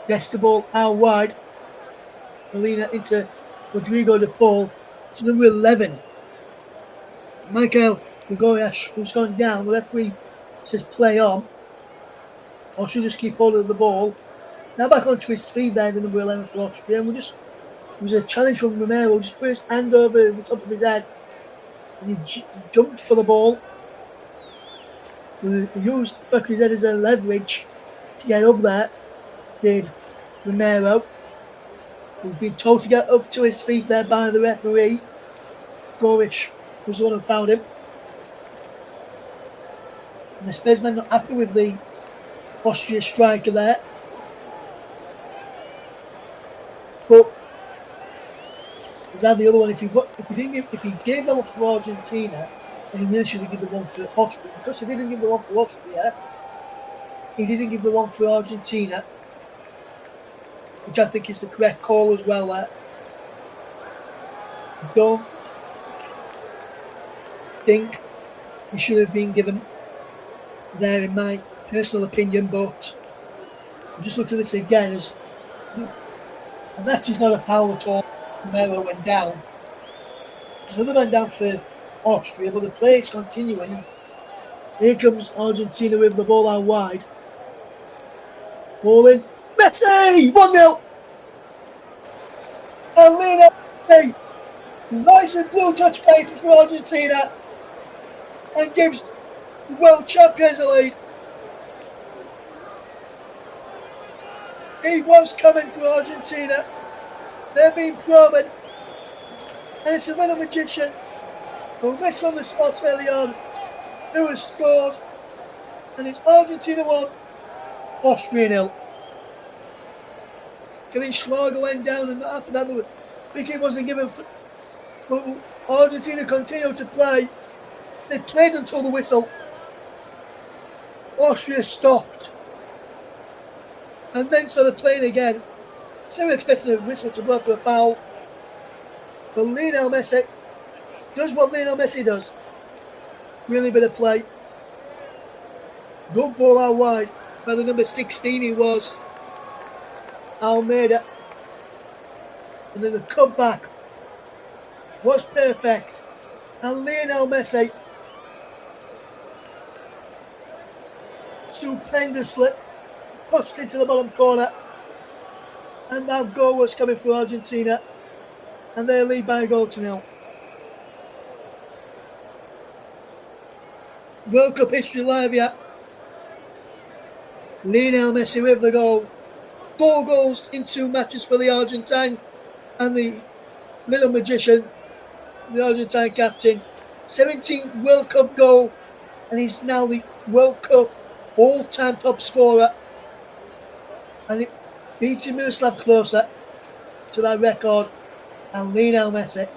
Gets the ball out wide. Molina into Rodrigo de Paul. It's number 11. Michael Gregoriash, who's gone down. The referee says play on. Or should just keep hold of the ball. Now back onto his feet there, the number 11 for Austria. And it was a challenge from Romero. Just put his hand over the top of his head as he jumped for the ball. He used the back of his head as a leverage to get up there. Did Romero. We've been told to get up to his feet there by the referee. Gorish was the one who found him. And the Spaceman not happy with the Austria striker there. But is that the other one? If he gave that one for Argentina, then he really should have given the one for Austria. Because he didn't give the one for Austria, he didn't give the one for Argentina, which I think is the correct call as well there. I don't think he should have been given there, in my personal opinion, but I'm just looking at this again, and that is not a foul at all. Romero went down. There's another man down for Austria, but the play is continuing. Here comes Argentina with the ball out wide. Ball in. Messi! 1-0! And Lionel Messi, nice and blue touch paper for Argentina, and gives the world champions a lead. He was coming for Argentina. They're being probing. And it's a little magician who missed from the spot early on, who has scored. And it's Argentina 1, Austria 0. Kevin Schlager went down, and after that, the wicket wasn't given. But Argentina continued to play. They played until the whistle. Austria stopped and then started playing again. So we're expecting a whistle to blow for a foul. But Lionel Messi does what Lionel Messi does. Really bit of play. Good ball out wide by the number 16 he was. Almeida. And then the comeback was perfect. And Lionel Messi stupendously pushed into the bottom corner. And now goal was coming for Argentina. And they lead by a goal to 0. World Cup history live yet. Lionel Messi with the goal. 4 goals in 2 matches for the Argentine. And the little magician, the Argentine captain. 17th World Cup goal. And he's now the World Cup all-time top scorer. And it beats Miroslav closer to that record. And Lionel Messi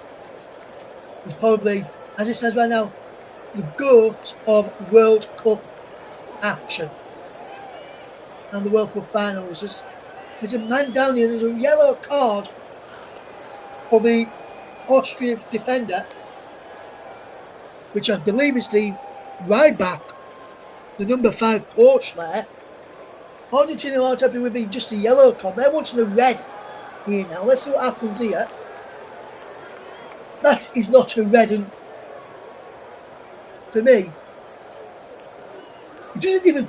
is probably, as it stands right now, the GOAT of World Cup action. And the World Cup finals. There's a man down here, there's a yellow card for the Austrian defender, which I believe is the right back, the number 5 Porsche there. Argentina aren't happy with just a yellow card, they're wanting a red here now. Let's see what happens here. That is not a red, and for me, it doesn't even.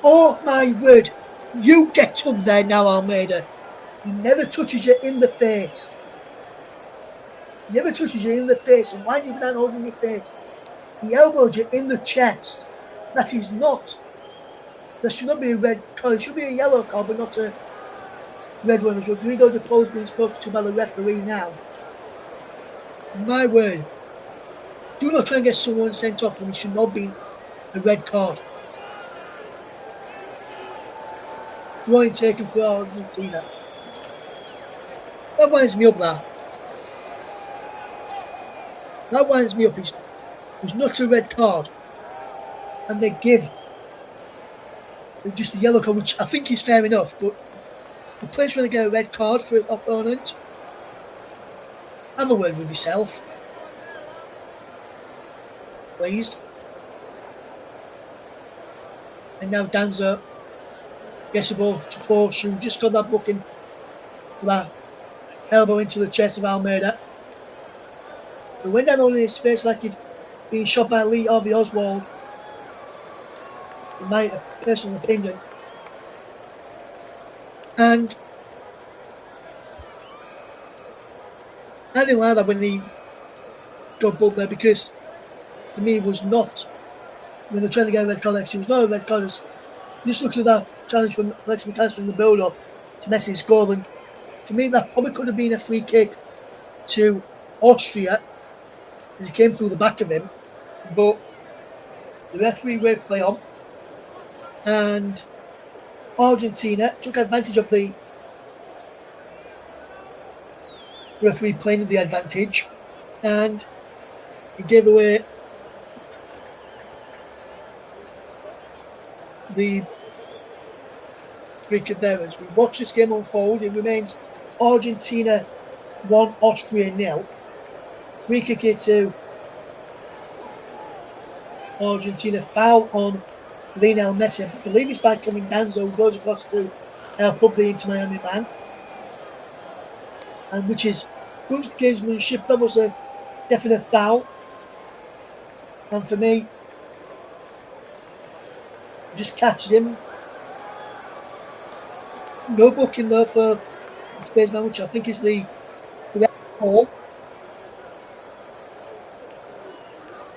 Oh my word! You get up there now, Almeida. He never touches you in the face. He never touches you in the face. And why do you not holding your face? He elbowed you in the chest. That is not. There should not be a red card. It should be a yellow card, but not a red one. As Rodrigo de Paul's being spoken to by the referee now. My word. Do not try and get someone sent off when it should not be a red card. Throwing taken for Argentina. That winds me up now. That winds me up. It was not a red card. And they give just a yellow card, which I think is fair enough, but the player's trying to get a red card for an opponent. Have a word with yourself. Please. And now Danzo gets the ball to Porsche, who just got that booking for that elbow into the chest of Almeida. It went down on his face like he'd been shot by Lee Harvey Oswald. In my personal opinion. And I didn't like that when he got bumped there, because for me it was not, when they're trying to get a red card, it was not a red card. Just looking at that challenge from Alex McAllister in the build-up to Messi's goal, and for me that probably could have been a free kick to Austria as he came through the back of him, but the referee waved play on, and Argentina took advantage of the referee playing the advantage, and he gave away the free kick there. As we watch this game unfold, it remains Argentina 1, Austria 0. Free kick here to Argentina. Foul on Lionel Messi. I believe it's by coming Danzo, goes across to help the Inter Miami man. And which is good gamesmanship. That was a definite foul. And for me, just catches him. No booking though for the spaceman, which I think is the correct call.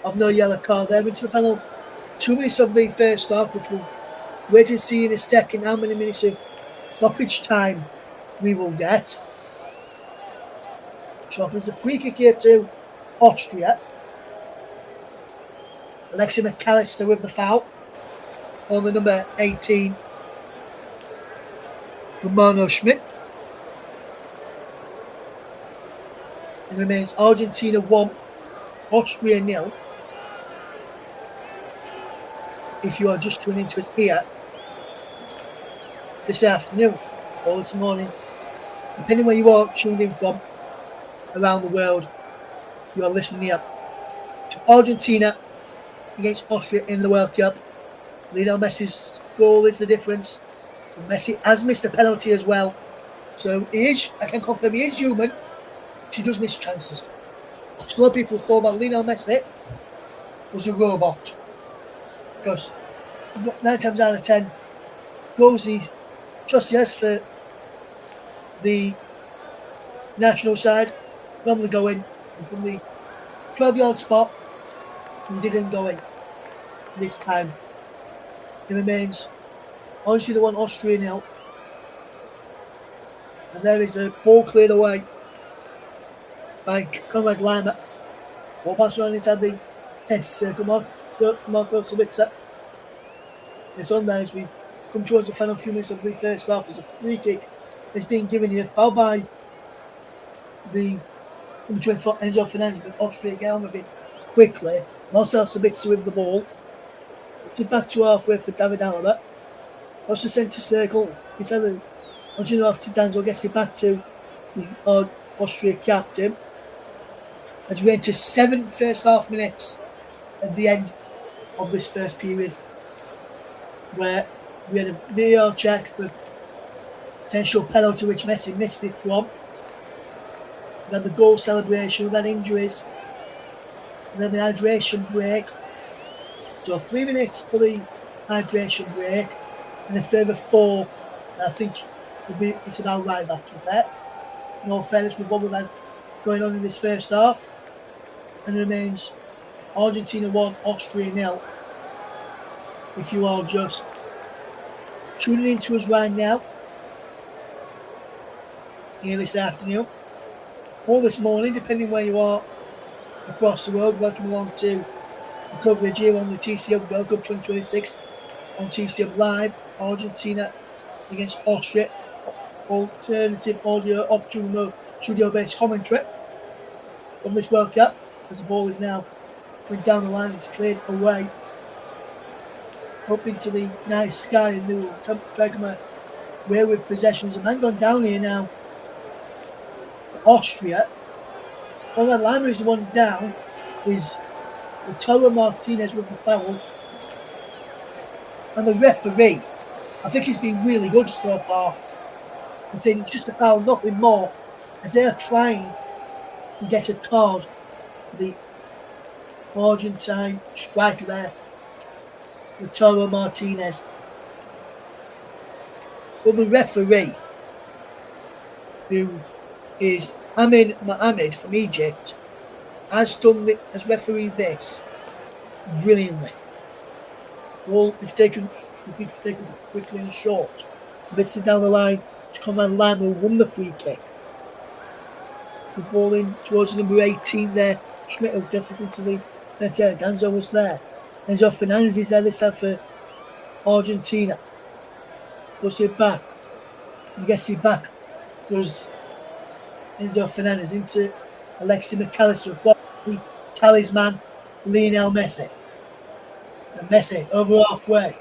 Of no yellow card there. Into the final 2 minutes of the first half, which we'll wait and see in a second how many minutes of stoppage time we will get. So there's a free kick here to Austria. Alexi McAllister with the foul on the number 18, Romano Schmidt. It remains Argentina 1, Austria 0. if you are just tuning into us here this afternoon or this morning, depending where you are tuned in from around the world, you are listening here to Argentina against Austria in the World Cup. Lionel Messi's goal is the difference. Messi has missed a penalty as well. So I can confirm he is human. He does miss chances. So a lot of people thought that Lionel Messi was a robot. Because 9 times out of 10, goals he just yes for the national side normally go in. And from the 12-yard spot, he didn't go in this time. It remains Argentina 1, Austria 0. And there is a ball cleared away by Conrad Lima. Ball passed around inside the centre circle. Marco Sabitzer. It's on there as we come towards the final few minutes of the first half. There's a free kick that's being given here. Foul by the number 24 Enzo Fernandez, but Austria get on a bit quickly. Marcel Sabitzer with the ball. Puts it back to halfway for David Alaba. Across the centre circle. Inside the Argentina off to Danzo, gets it back to the Austria captain. As we enter 7 first half minutes at the end of this first period, where we had a VAR check for potential penalty which Messi missed it from. We had the goal celebration, we had injuries, and then the hydration break. So 3 minutes to the hydration break, and a further 4. I think it's about right back to that. In all fairness, with what we've had going on in this first half, and it remains Argentina 1, Austria 0. If you are just tuning into us right now, here this afternoon, or this morning, depending where you are across the world, welcome along to the coverage here on the TCHub World Cup 2026 on TCHub Live, Argentina against Austria, alternative audio off studio-based commentary from this World Cup, as the ball is now going down the line. It's cleared away up into the nice sky, and they will try to come away with possessions. A man gone down here now for Austria. Conrad Lima is the one down. Is Lautaro Martinez with the foul, and the referee, I think he's been really good so far. He's saying it's just a foul, nothing more, as they are trying to get a card for the Argentine striker there, Lautaro Martinez. But the referee, who is Amin Mohamed from Egypt, has refereed this brilliantly. Ball is taken, if we can take it quickly and short. It's a bit down the line to Conrad Lima, who won the free kick. The ball in towards number 18 there. Schmidt who gets it into the net. Danzo was there. Enzo Fernandez is there this time for Argentina. Puts it back. He gets it back. Goes Enzo Fernandez into Alexis McAllister. The talisman, Lionel Messi. And Messi over halfway.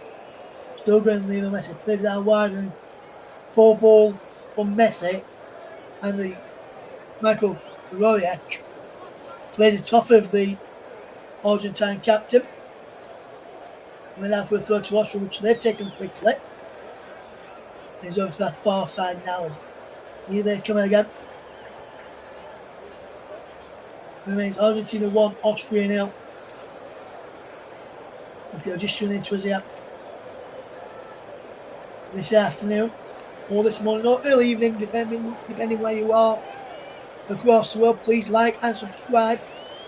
Still going Lionel Messi. Plays it out wide and 4 ball from Messi. And the Michael Royak plays it off of the Argentine captain. We're now for a throw to Austria, which they've taken quickly. He's over to that far side now. Here they come again. Remains Argentina 1, Austria 0. If you're just tuning into us here this afternoon, or this morning, or early evening, depending where you are across the world, please like and subscribe.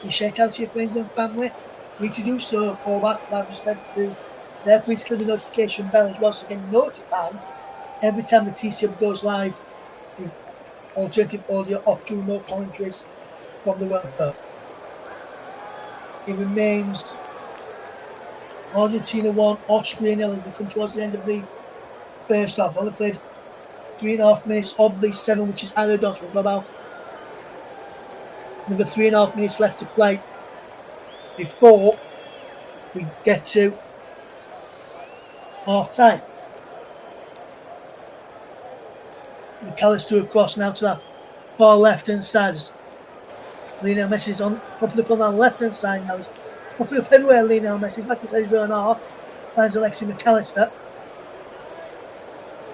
And share it out to your friends and family. For you to do so, or back like I said to there, please click the notification bell as well so you get notified every time the TCHub goes live with alternative audio off remote commentaries from the World Cup. It remains Argentina 1, Austria 0. We come towards the end of the first half. Only played 3.5 minutes of the 7, which is added on. We've got about another 3.5 minutes left to play before we get to half time. McAllister across now to that far left hand side. Lionel Messi's on popping up on that left hand side now. He's popping up everywhere. Lionel Messi's back inside his own half. Finds Alexis McAllister.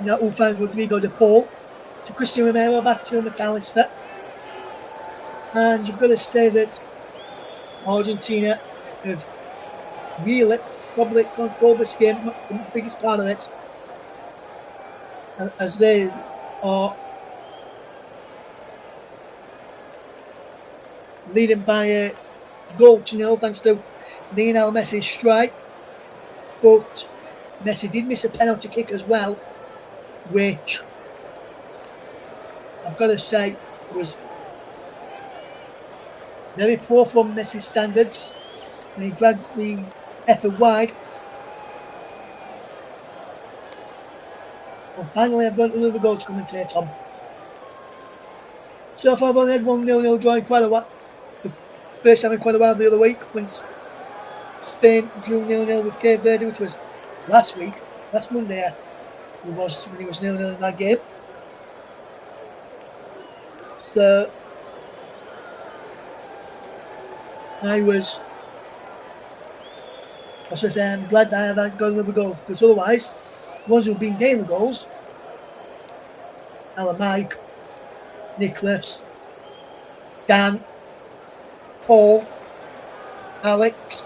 Now who finds Rodrigo de Paul. To Christian Romero, back to McAllister. And you've got to say that Argentina have really probably controlled this game, the biggest part of it, as they are leading by a goal to nil thanks to Lionel Messi's strike. But Messi did miss a penalty kick as well, which I've got to say was very poor from Messi's standards, and he dragged the effort wide. And finally, I've got another goal to commentate on. So far, I've only had 1-0 draw in quite a while. The first time in quite a while the other week when Spain drew 0-0 with Cape Verde, which was last Monday. It was when he was 0-0 in that game. So I'm glad that I haven't got another goal, because otherwise, the ones who've been getting the goals, Alan Mike, Nicholas, Dan, Paul, Alex,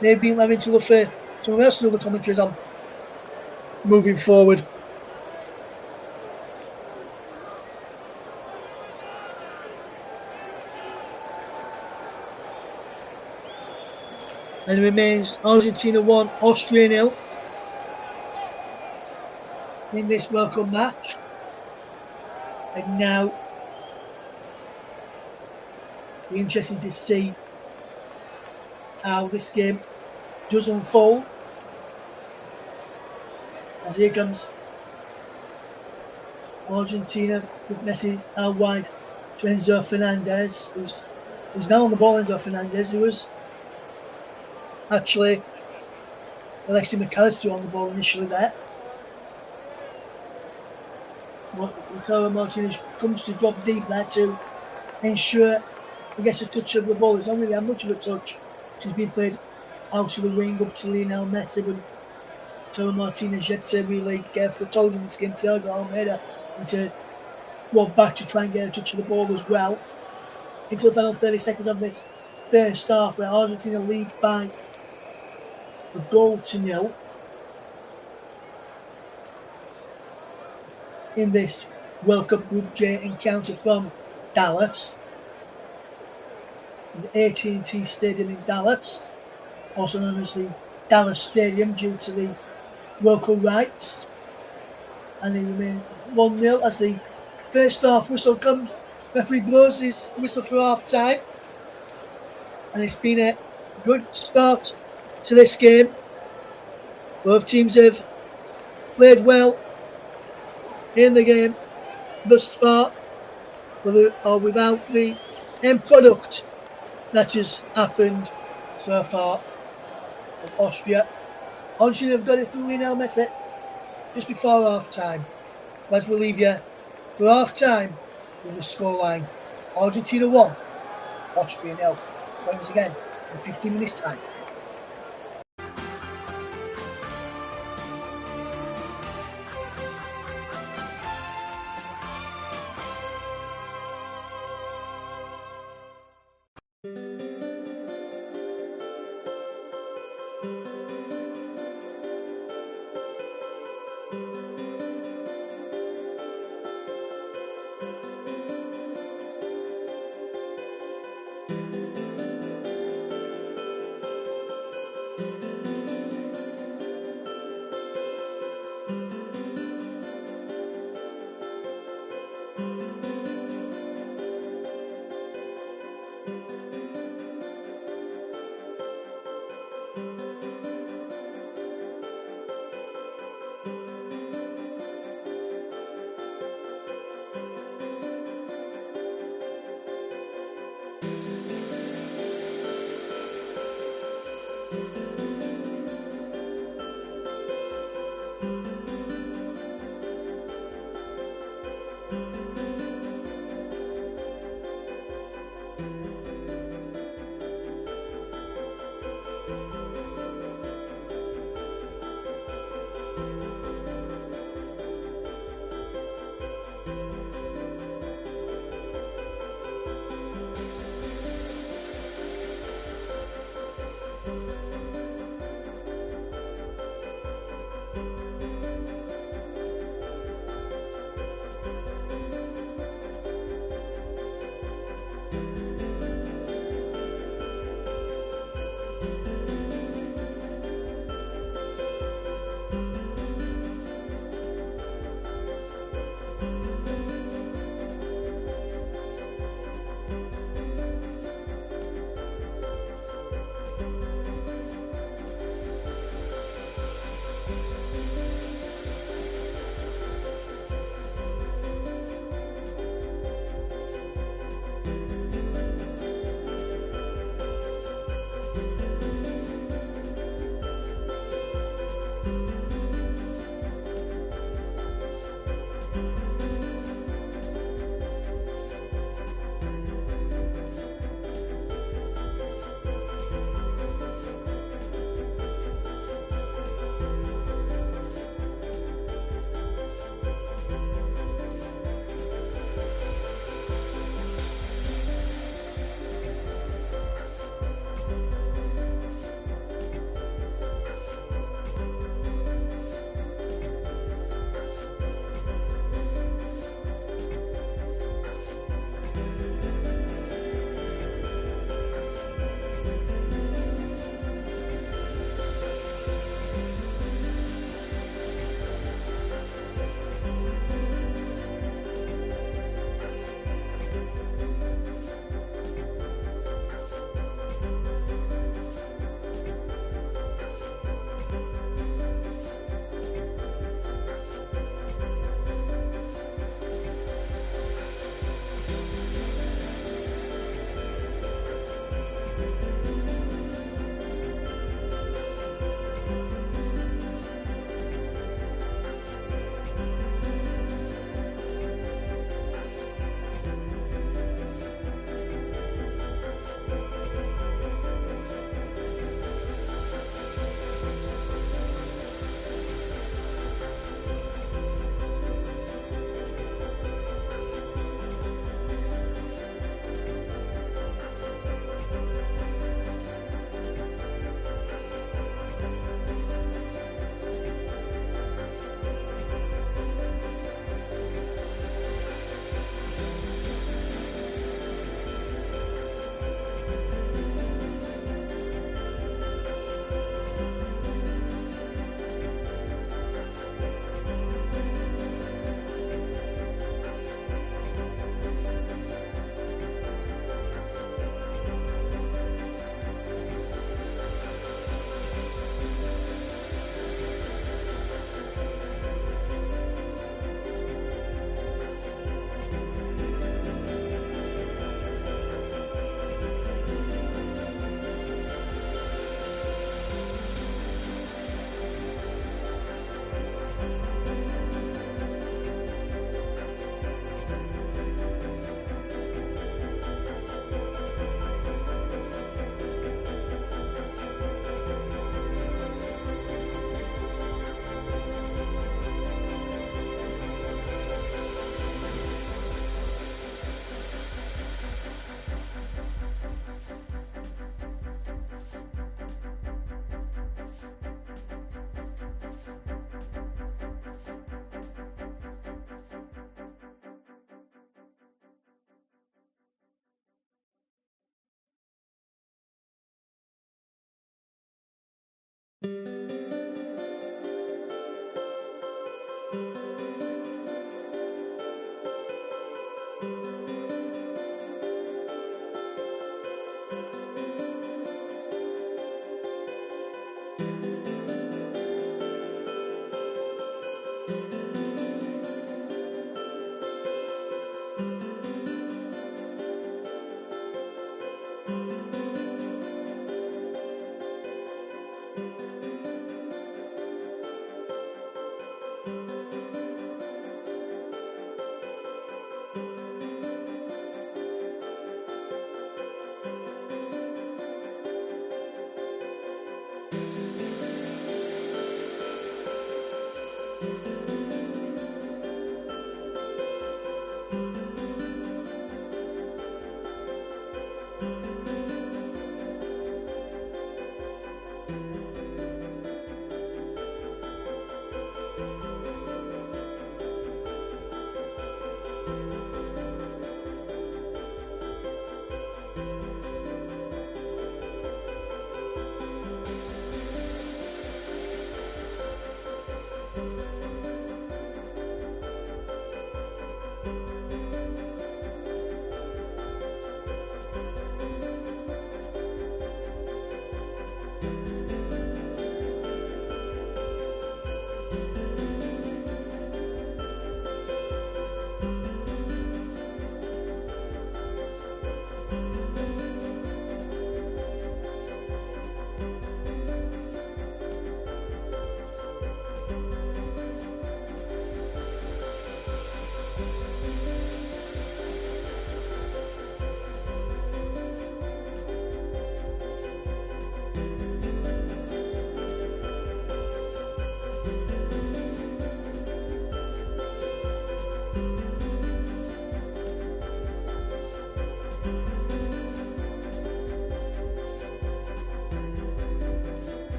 they've been having to look for someone else to do the commentaries on moving forward. And it remains Argentina 1, Austria 0 in this World Cup match. And now, it'll be interesting to see how this game does unfold. As here comes Argentina with Messi out wide to Enzo Fernandez, who's now on the ball. Enzo Fernandez, who was actually Alexis McAllister on the ball initially there. Lautaro Martinez comes to drop deep there to ensure he gets a touch of the ball. He's not really had much of a touch. She's been played out of the wing up to Lionel Messi, but Lautaro Martinez yet to really get foothold in this game. Thiago Almeida and to walk back to try and get a touch of the ball as well. Into the final 30 seconds of this first half, where Argentina lead by a goal to nil in this World Cup Group J encounter from Dallas, the AT&T Stadium in Dallas, also known as the Dallas Stadium due to the local rights. And they remain 1-0 as the first half whistle comes. Referee blows his whistle for half time, and it's been a good start to this game. Both teams have played well in the game thus far, with or without the end product that has happened so far in Austria. Austria have got it through Lionel Messi just before half time. Let's leave you for half time with the scoreline: Argentina 1, Austria 0. Once again in 15 minutes time.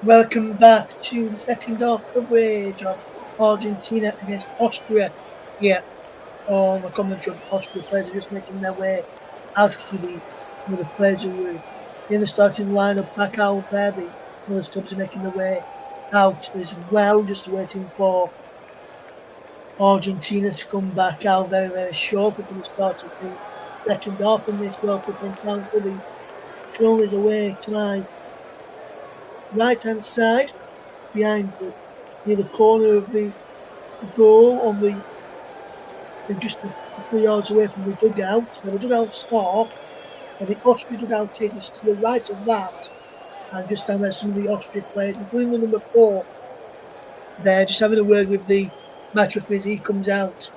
Welcome back to the second half coverage of Argentina against Austria. Yeah, on the commentary of Austria players are just making their way out to see the players who were in the starting lineup back out there. The other subs are making their way out as well, just waiting for Argentina to come back out very, very shortly for the start of the second half in this World Cup encounter. The control is away to my right-hand side, behind near the corner of the goal on the just a couple of yards away from the dugout. So the dugout start, and the Austria dugout is to the right of that, and just down there some of the Austria players, including the number 4. They're just having a word with the match referee as he comes out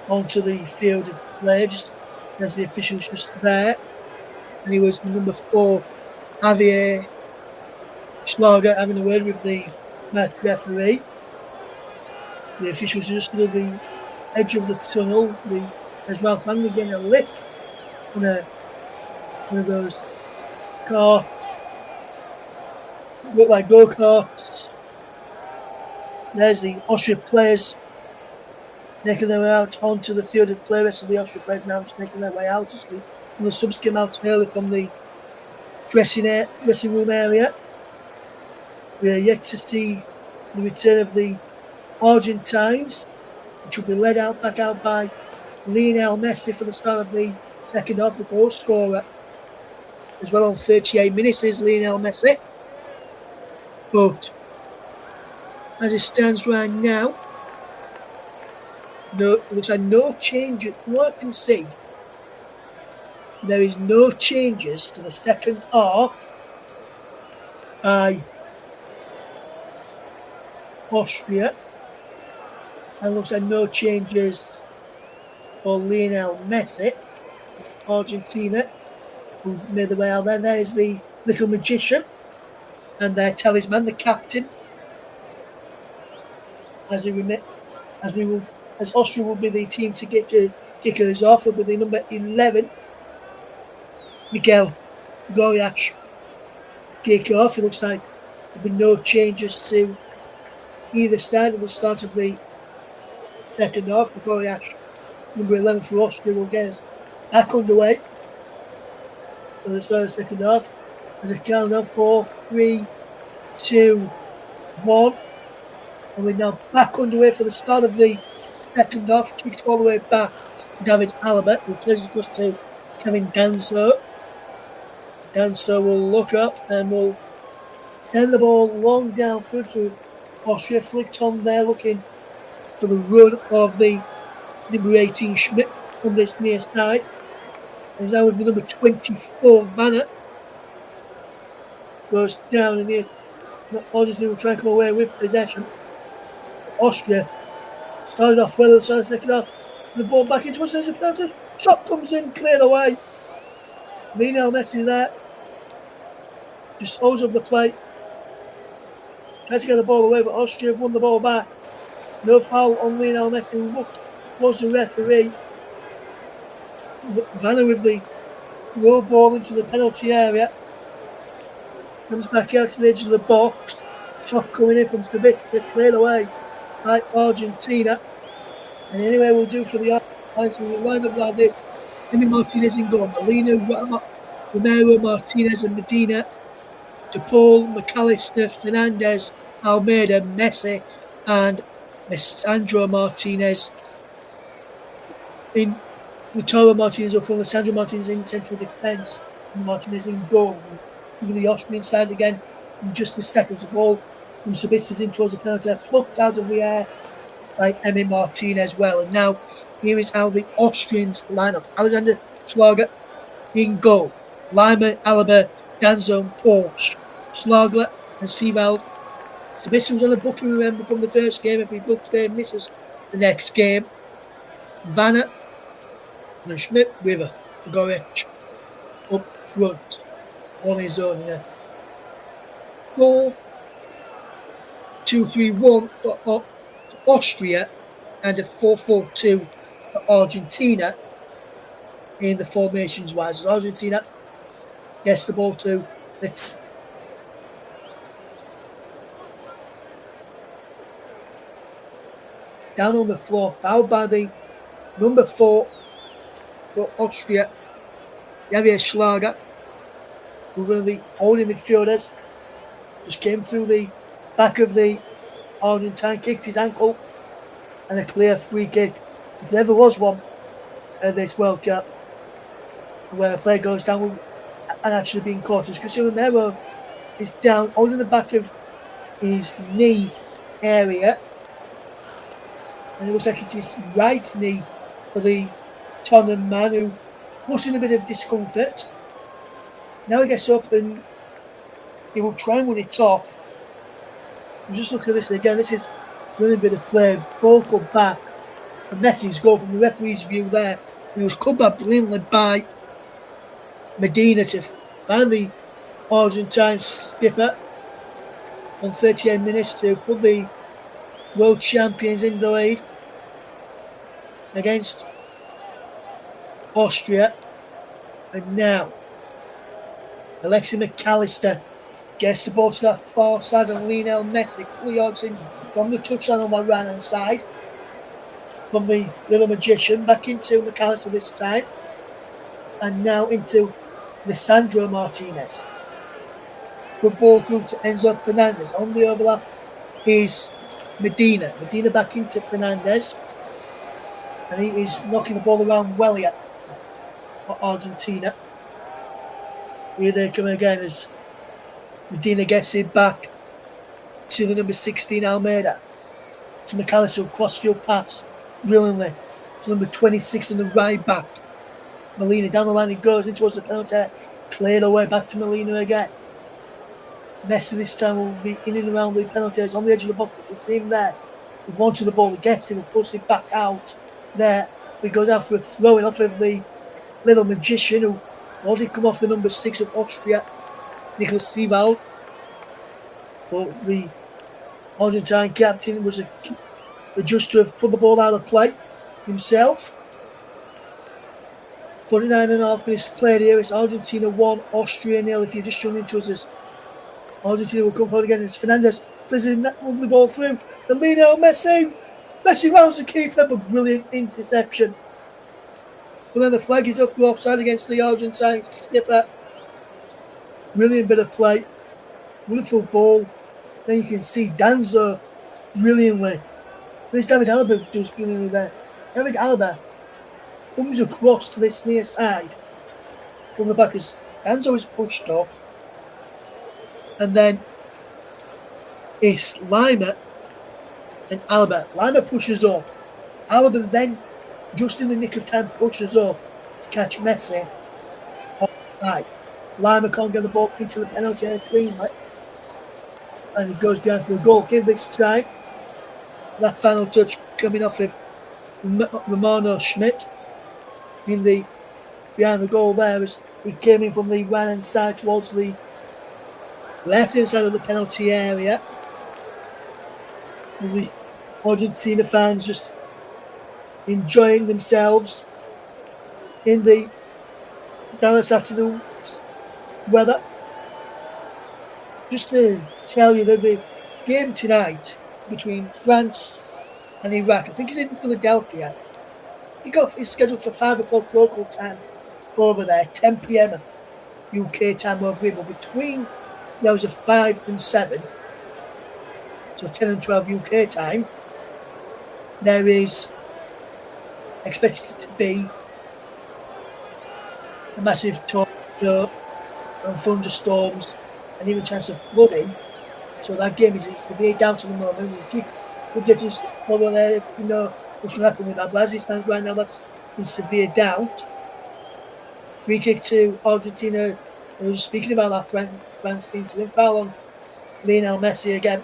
onto the field of play, just as the official's just there. And he was the number 4, Javier Schlager, having a word with the match referee. The officials just under the edge of the tunnel. As Ralph Langley getting a lift on one of those look like go-karts. There's the Austria players making their way out onto the field of play. The rest of the Austria players now just making their way out. The subs came out early from the dressing room area. We are yet to see the return of the Argentines, which will be led back out by Lionel Messi for the start of the second half. The goal scorer as well on 38 minutes is Lionel Messi. But as it stands right now, it looks like no changes. From what I can see, there is no changes to the second half by Austria. And looks like no changes for Lionel Messi. It's Argentina who made the way out there. There is the little magician and their talisman, the captain. As Austria will be the team to kick us off, will be the number 11, Miguel Goyach. Kick off. It looks like there'll be no changes to either side at the start of the second half. Goyach, number 11 for Austria, will get us back underway for the start of the second half. As a countdown, 4, 3, 2, 1. And we're now back underway for the start of the second half. Kicked all the way back to David Alaba, who plays across to Kevin Danso. Danso will look up and will send the ball long downfield to Austria. Flicked on there, looking for the run of the number 18 Schmidt on this near side. And he's now with the number 24 Vanna. Goes down and here. Argentina will try and come away with possession. Austria started off well at the start of the second half. The ball back into the penalty. Shot comes in, cleared away. Lionel Messi there. Just holds up the plate. Tries to get the ball away, but Austria have won the ball back. No foul on Lionel Messi, who looked towards the referee. Vanna with the low ball into the penalty area. Comes back out to the edge of the box. Shot coming in from Sabitzer, cleared away by Argentina. And anyway, we'll do for the Argentines. We'll line up like this. Emi Martinez in goal. Molina, Romero, Martinez and Medina. De Paul, McAllister, Fernandez, Almeida, Messi and Lisandro Martinez. In Lautaro Martinez or from Lisandro Martinez in central defence. Martinez in goal. Over the Austrian side again in just a second. The ball from Sabitzer in towards the penalty, plucked out of the air by Emi Martinez well. And now here is how the Austrians line up. Alexander Schlager in goal. Lima, Alaba, Danzo and Porsche. Schlager and Seeveld. Sabitzer was on a booking, remember, from the first game. If he books there and misses the next game. Vanna and Schmidt with Goretzka up front on his own here. 4-2-3-1 for Austria and a 4-4-2 for Argentina in the formations wise. As Argentina gets the ball to down on the floor, fouled by the number 4 for Austria, Javier Schlager, who one of the holding midfielders, just came through the back of the Argentine, kicked his ankle, and a clear free kick, if there ever was one at this World Cup, where a player goes down and actually being caught. As Cristiano Romero is down, holding the back of his knee area, and it looks like it's his right knee for the Tottenham man, who was in a bit of discomfort. Now he gets up and he will try and win it off. And just look at this again. This is really bit of play. Ball cut back. And Messi's goal from the referee's view there. And it was cut back brilliantly by Medina to find the Argentine skipper on 38 minutes to put the world champions in the lead against Austria. And now Alexis McAllister gets the ball to that far side of Lionel Messi, 3 yards in from the touchline on my right hand side. From the little magician back into McAllister this time. And now into Lisandro Martinez. Good ball through to Enzo Fernandez. On the overlap is Medina. Medina back into Fernandez. And he is knocking the ball around well here for Argentina. Here they come again as Medina gets it back to the number 16 Almeida. To McAllister, crossfield pass brilliantly to number 26 in the right back. Molina down the line, he goes in towards the penalty. Cleared away back to Molina again. Messi this time will be in and around the penalty. It's on the edge of the box. You can see him there. He wanted the ball, he gets him, and pushes it back out there. He goes out for a throw-in off of the little magician who already come off the number 6 of Austria, Nicholas Sivald. But the Argentine captain was just to have put the ball out of play himself. 49.5 minutes played here. It's Argentina 1, Austria 0. If you're just tuning into us, as Argentina will come forward again. It's Fernandez plays a lovely ball through to Lionel Messi. Messi rounds the keeper, but brilliant interception. But then the flag is up for offside against the Argentine skipper. Brilliant bit of play. Wonderful ball. Then you can see Danzo brilliantly. There's David Alaba does brilliantly there. David Alaba comes across to this near side from the back as Danzo is pushed up. And then it's Lima and Alaba. Lima pushes up. Alaba then, just in the nick of time, pushes up to catch Messi on the side. Lima can't get the ball into the penalty area cleanly. And it goes behind for the goal kick this time. That final touch coming off of Romano Schmidt in the behind the goal there as he came in from the right hand side towards the left hand side of the penalty area. As the Argentina fans just enjoying themselves in the Dallas afternoon weather. Just to tell you that the game tonight between France and Iraq, I think it's in Philadelphia. Kickoff is scheduled for 5 o'clock local time over there, 10 p.m. UK time over here. But between the hours of 5 and 7, so 10 and 12 UK time, there is expected to be a massive tornado and thunderstorms and even chance of flooding. So that game is in severe doubt at the moment. We'll get us over there, you know what's going to happen with that. But as it stands right now, that's in severe doubt. Free kick to Argentina. I was speaking about that France incident. Foul on Lionel Messi again.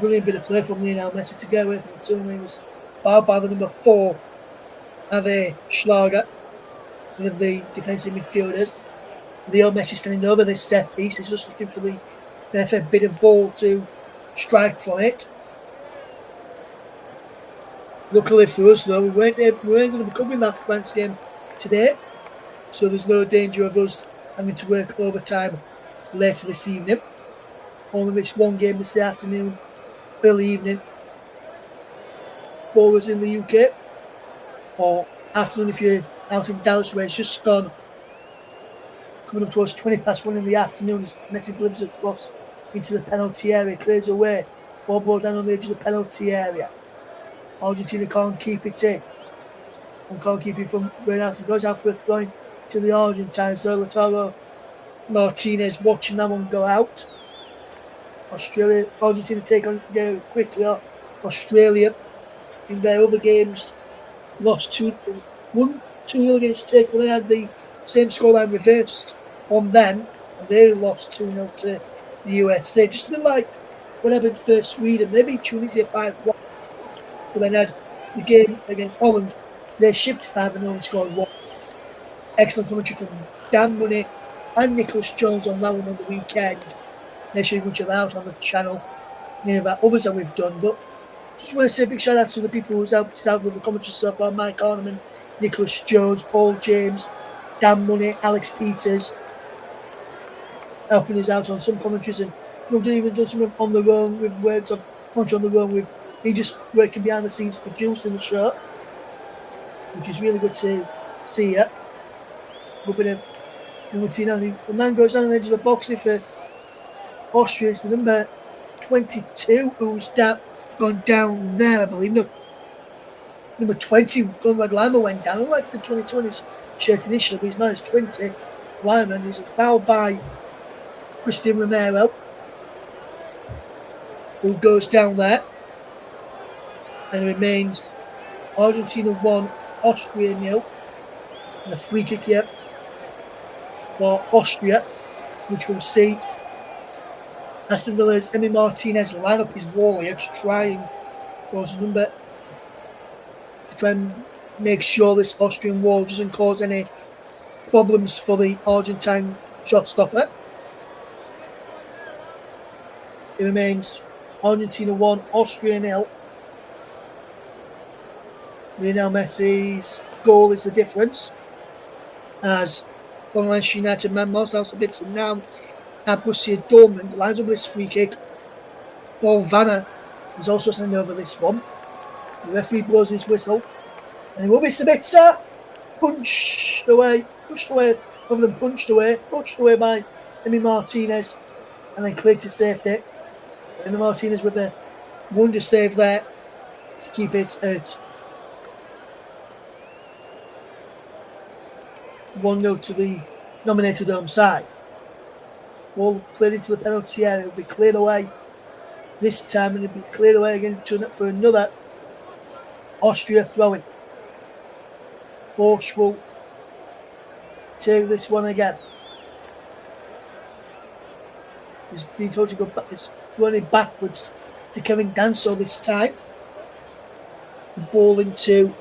Brilliant bit of play from Lionel Messi to get away from the two. He was fouled by the number 4, Javier Schlager, one of the defensive midfielders. Leo Messi standing over this set piece. He's just looking for the perfect bit of ball to strike from it. Luckily for us, though, we weren't going to be covering that France game today, so there's no danger of us having to work overtime later this evening. Only this one game this afternoon early evening for us in the UK, or afternoon if you're out in Dallas, where it's just gone, coming up towards 1:20 in the afternoon as Messi delivers across into the penalty area, clears away, ball brought down on the edge of the penalty area. Argentina can't keep it in and can't keep it from going out. It goes out for a throw to the Argentines. So Lautaro Martinez watching that one go out. Argentina take on quickly. Australia in their other games lost 1-2 against Turkey. They had the same scoreline reversed on them, and they lost 2-0 to the USA. Just a bit like what happened for Sweden. They beat Tunisia 5-1, but then had the game against Holland. They shipped 5 and only scored 1. Excellent commentary from Dan Money and Nicholas Jones on that one on the weekend. Make sure you check that out on the channel. Many of our others that we've done, but just want to say a big shout out to the people who's helped us out with the commentary so far: Mike Arneman, Nicholas Jones, Paul James, Dan Money, Alex Peters, helping us out on some commentaries, and we've even done some on the road with words of commentary on the road with me just working behind the scenes producing the show, which is really good to see it. A bit of the man goes down the edge of the box for Austria. It's the number 22 who's gone down there, I believe. No, number 20, Conrad Lima went down. I like the 2020s shirt initially, but he's now 20. Lima, and there's a foul by Christian Romero, who goes down there. And it remains Argentina 1, Austria 0. And a free kick here for Austria, which we'll see. Aston Villa's Emi Martinez line up his Warriors, trying cause a number to try and make sure this Austrian wall doesn't cause any problems for the Argentine shot stopper. It remains Argentina 1, Austria 0. Lionel Messi's goal is the difference, as Manchester United man Marcel Sabitzer now at Borussia Dortmund lines up this free kick. Paul Vanna is also sending over this one. The referee blows his whistle, and it will be Sabitzer pushed away by Emi Martinez, and then cleared to safety. Emi Martinez with a wonder save there to keep it at 1-0 to the nominated home side. Ball played into the penalty area. It'll be cleared away this time, and it'll be cleared away again for another Austria throw-in. Bosch will take this one again. He's been told to go back. He's throwing it backwards to Kevin Danso this time. The ball into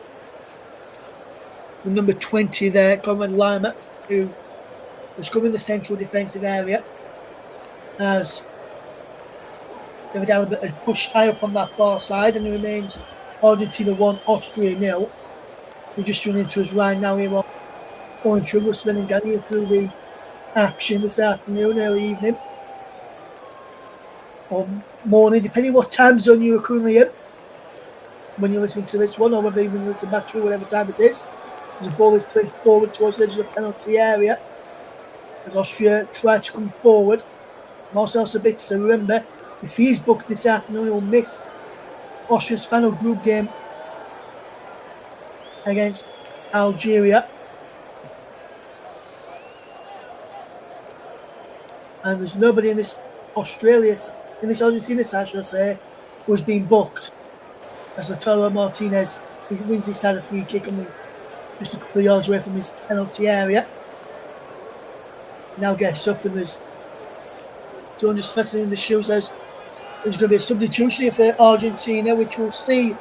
the number 20 there, Conrad Lima, who was covering the central defensive area, as David Albert had pushed high up on that far side, and it remains Argentina 1, Austria 0. We're just running into us right now here on commentary. Russ Vernon getting you through the action this afternoon, early evening, or morning, depending what time zone you are currently in when you're listening to this one, or whether you can listen back to whatever time it is. The ball is played forward towards the edge of the penalty area as Austria try to come forward. Marcel Sabitzer, remember, if he's booked this afternoon, he'll miss Austria's final group game against Algeria. And there's nobody in this Argentina side, should I say, who's been booked. As Lautaro Martinez, he wins his side a free kick on just a couple of yards away from his penalty area. Now gets up, and there's John just fastening the shoes. There's going to be a substitution here for Argentina, which will see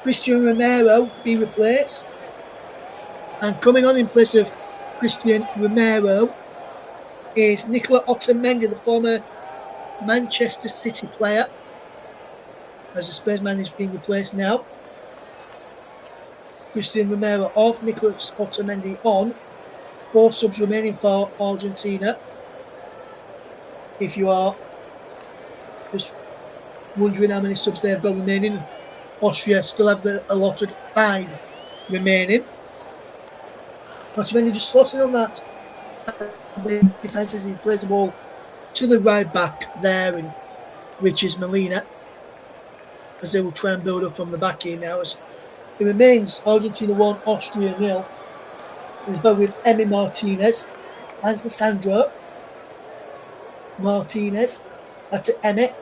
Christian Romero be replaced. And coming on in place of Christian Romero is Nicola Otamendi, the former Manchester City player, as the Spurs man is being replaced now. Christian Romero off, Nicolas Otamendi on. 4 subs remaining for Argentina. If you are just wondering how many subs they've got remaining. Austria still have the allotted 5 remaining. Not too many just slotting on that. The defence as he plays the ball to the right back there, and which is Molina, as they will try and build up from the back here now. As it remains Argentina 1, Austria 0. It's back with Emi Martinez as the Sandro. Martinez, that's Emi,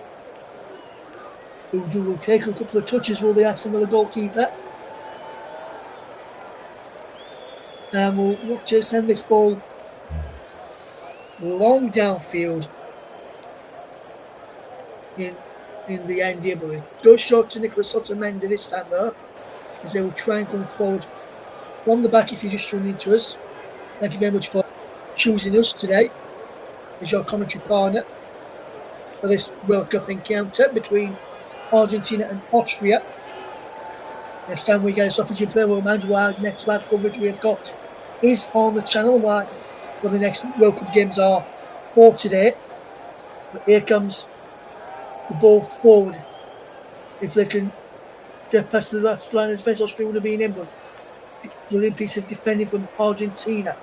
who will take a couple of touches, will they ask them with the goalkeeper. And we'll look to send this ball long downfield in the end here, but it goes short to Nicolas Otamendi this time though, as they will try and come forward from the back. If you just tuned into us, thank you very much for choosing us today as your commentary partner for this World Cup encounter between Argentina and Austria. Next time we get a stoppage in play, we'll remind you our next live coverage we have got is on the channel, where the next World Cup games are for today. But here comes the ball forward. If they can get past the last line of defence, Austria would have been in, but brilliant piece of defending from Argentina.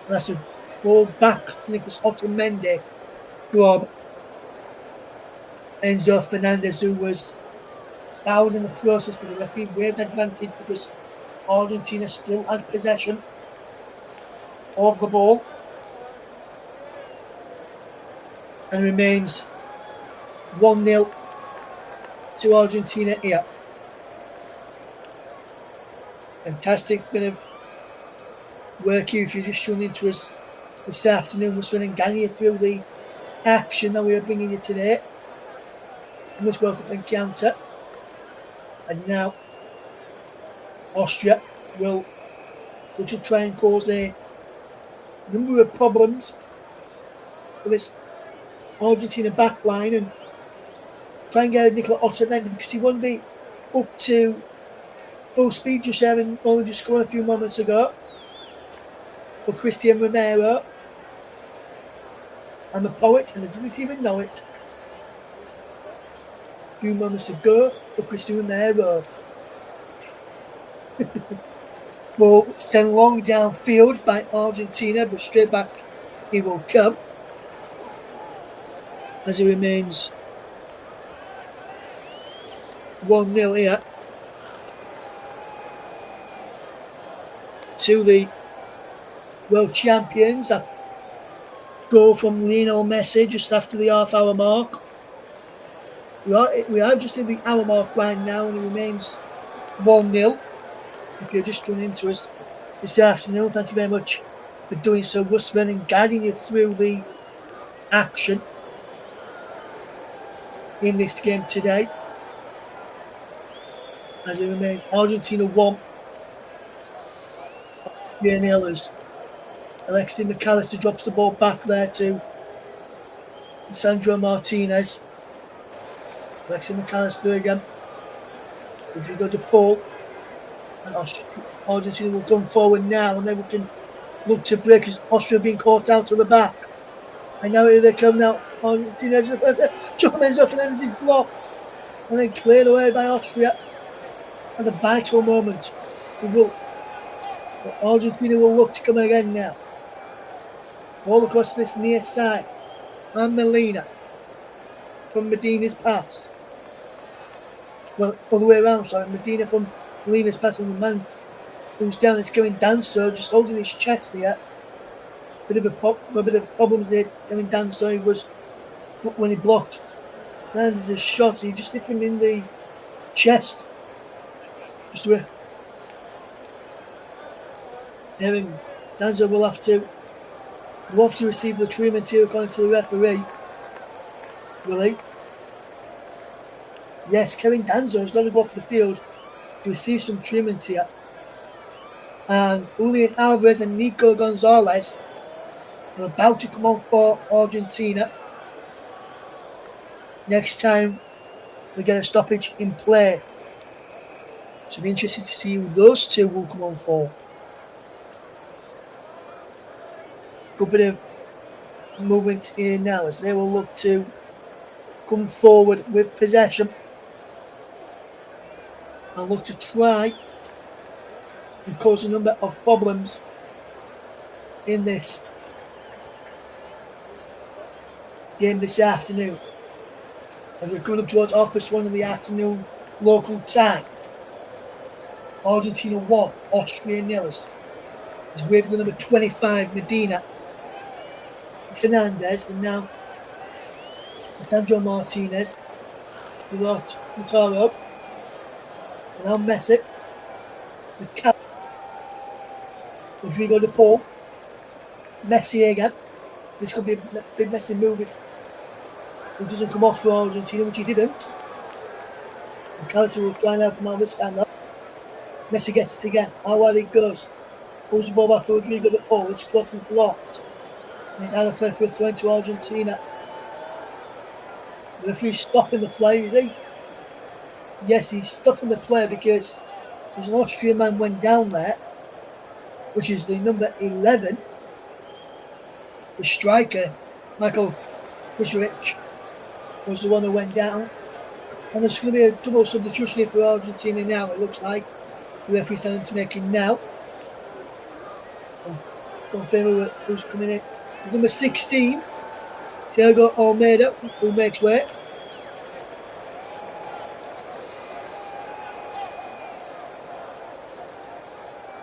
And that's a ball back to Nicolas Otamendi from Enzo Fernandez, who was fouled in the process, but the referee waved advantage because Argentina still had possession of the ball, and remains 1-0 to Argentina here. Fantastic bit of work here. If you're just tuning into us this afternoon, we're spending Gania through the action that we are bringing you today in this World Cup encounter. And now Austria will try and cause a number of problems for this Argentina back line and try and get Nicola Otamendi, because he won't be up to full speed just having only just scored a few moments ago for Christian Romero. I'm a poet and I didn't even know it. A few moments ago for Christian Romero. Ball sent long downfield by Argentina, but straight back he will come as he remains 1-0 here to the world champions. That goal from Lionel Messi just after the half-hour mark. We are just in the hour mark right now, and it remains 1-0. If you're just tuning into us this afternoon, thank you very much for doing so. Russ Vernon guiding you through the action in this game today, as it remains Argentina 1, 0 as Alexis McAllister drops the ball back there to Sandro Martinez. Alexis McAllister again. If you go to Paul, and Argentina will come forward now, and then we can look to break as Austria being caught out to the back. And now here they come now. Argentina, Enzo Fernandez is blocked and then cleared away by Austria at a vital moment. Argentina will look to come again now. All across this near side. And Molina from Medina's pass. Well, all the way around, sorry. Medina from Molina's pass, and the man who's down is Kevin Danso, just holding his chest here. A bit of problems there. Kevin Danso, he was when he blocked Fernandez's shot, he just hit him in the chest. Just to Danso will have to receive the treatment here according to the referee. Will he? Yes, Kevin Danso is going to go off the field to receive some treatment here. And Julian Alvarez and Nico Gonzalez are about to come on for Argentina. Next time we get a stoppage in play. So it'll be interesting to see who those two will come on for. Good bit of movement here now as they will look to come forward with possession and look to try and cause a number of problems in this game this afternoon. As we're coming up towards 1:30 in the afternoon local time. Argentina 1, Austria 0. Is with the number 25, Medina Fernandez, and now Sandro Martinez, Lautaro, and now Messi, with Cal, Rodrigo de Paul, Messi again. This could be a big Messi move if he doesn't come off for Argentina, which he didn't. And Callister will try and help him out this time though. Messi gets it again. How wide it goes. Pulls the ball back for Rodrigo de Paul. This cross is blocked. And he's out of play for a throw into Argentina. The referee stopping the play, is he? Yes, he's stopping the play because there's an Austrian man went down there, which is the number 11, the striker, Michael Kusrich, was the one who went down. And there's going to be a double substitution here for Argentina now, it looks like. The referee's telling him to make it now. Confirm who's coming in. It's number 16, Thiago Almeida, who makes way.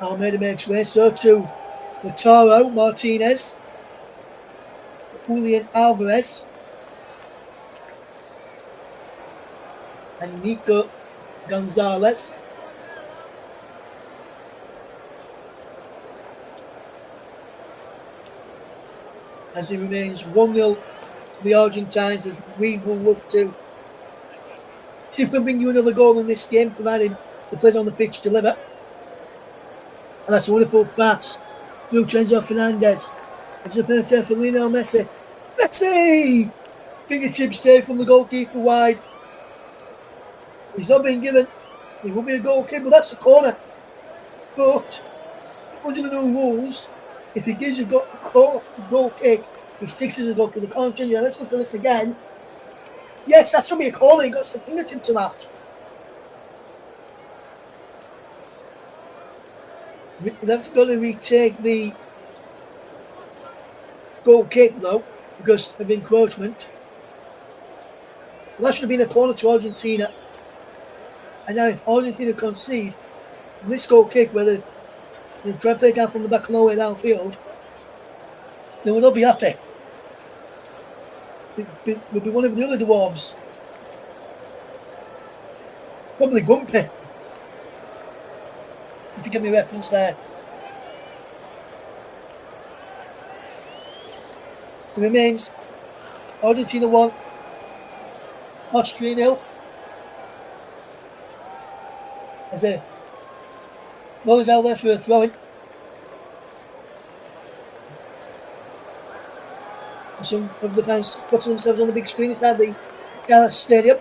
Almeida makes way, so too Lautaro Martinez, Julian Alvarez, and Nico Gonzalez. As it remains 1-0 to the Argentines, as we will look to see if we can bring you another goal in this game, providing the players on the pitch deliver. And that's a wonderful pass through Enzo Fernandez. It's a penalty for Lionel Messi. Messi! Fingertip save from the goalkeeper wide. He's not been given. He will be a goal kick, but that's a corner. But under the new rules, if he gives a goal kick, he sticks to the goal kick. The corner. Yeah, let's look at this again. Yes, that should be a corner. He got some fingertip to that. They've got to retake the goal kick though, because of encroachment. Well, that should have been a corner to Argentina. And now if Argentina concede this goal kick, where they try to play it down from the back and all the way downfield, they will not be happy. They'll be one of the other dwarves. Probably Gumpy. If you give me a reference there. It remains Argentina 1, Austria 0. As a ball is out there for a throw-in. Some of the fans watching themselves on the big screen inside the Dallas Stadium.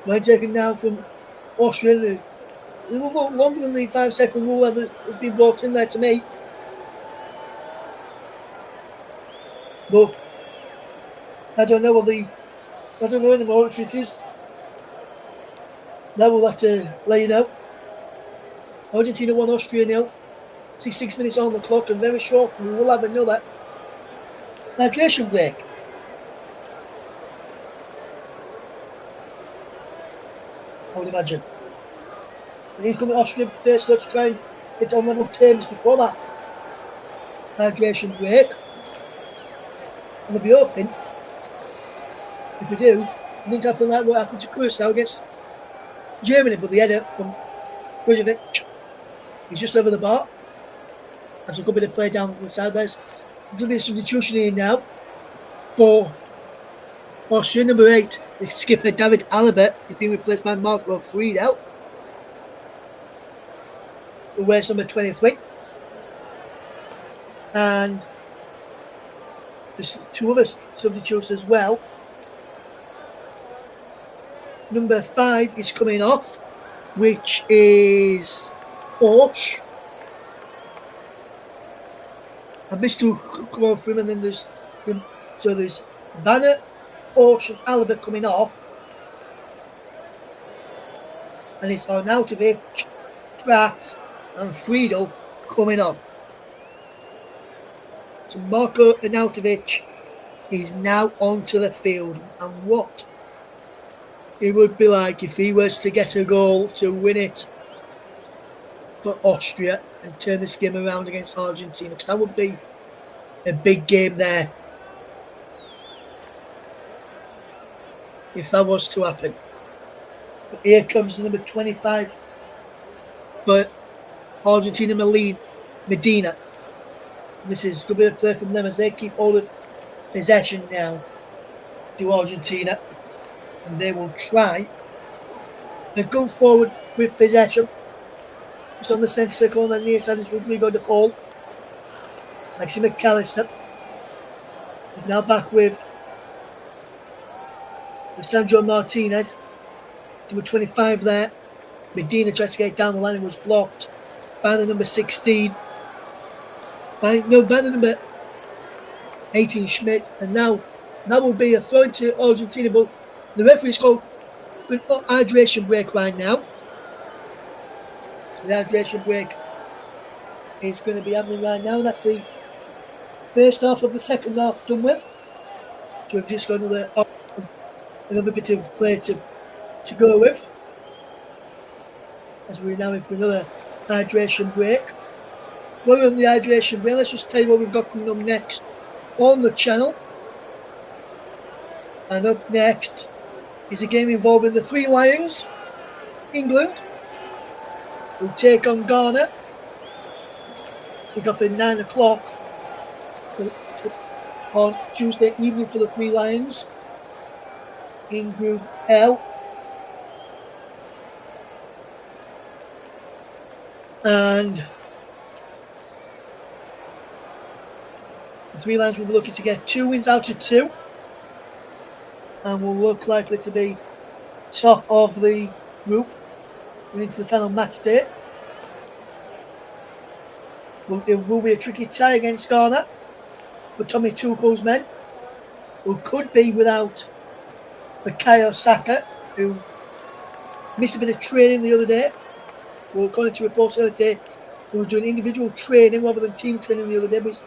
Line taken now from Austria. A little longer than the 5-second rule that has been brought in there to me. But I don't know anymore if it is. Now we'll have to let you know. Argentina 1, Austria 0. 6 minutes on the clock, and very short. We will have another hydration break. I would imagine. He's coming to Austria first, so to try and get on level terms before that hydration break. And they'll be hoping, if we do, it didn't happen like what happened to Curacao against Germany, but the header from Grujovic, he's just over the bar. That's a good bit of play down the side. There's going to be a substitution here now for Austria. Number 8, the skipper David Alaba is being replaced by Marco Friedel, who wears number 23. And there's 2 other substitutes as well. Number 5 is coming off, which is Porsche. I missed to come on for him, and then there's Vanner, Porsche and Alaba coming off. And it's Arnautovic, Kras and Friedel coming on. So Marko Arnautovic is now onto the field. And what it would be like if he was to get a goal to win it for Austria and turn this game around against Argentina, because that would be a big game there if that was to happen. But here comes number 25 for Argentina, Medina. This is going to be a play from them as they keep hold of possession now to Argentina. And they will try and go forward with possession. It's on the centre circle on the near side is Rodrigo de Paul. Maxi McAllister is now back with Sandro Martinez. Number 25 there. Medina tries to get down the line and was blocked by the number 16. By the number 18 Schmidt. And now that will be a throw into Argentina, but the referee's called for an hydration break right now. The hydration break is going to be happening right now. That's the first half of the second half done with. So we've just got another bit of play to go with. As we're now in for another hydration break. While we're on the hydration break, let's just tell you what we've got coming up next on the channel. And up next is a game involving the Three Lions, England, who take on Ghana. Kick off at 9 o'clock on Tuesday evening for the Three Lions in Group L. And the Three Lions will be looking to get 2 wins out of 2. And will look likely to be top of the group going into the final match day. It will be a tricky tie against Ghana, but Tommy Tuchel's men, who could be without Bukayo Saka, who missed a bit of training the other day. Well, according to reports the other day, he was doing individual training rather than team training the other day. But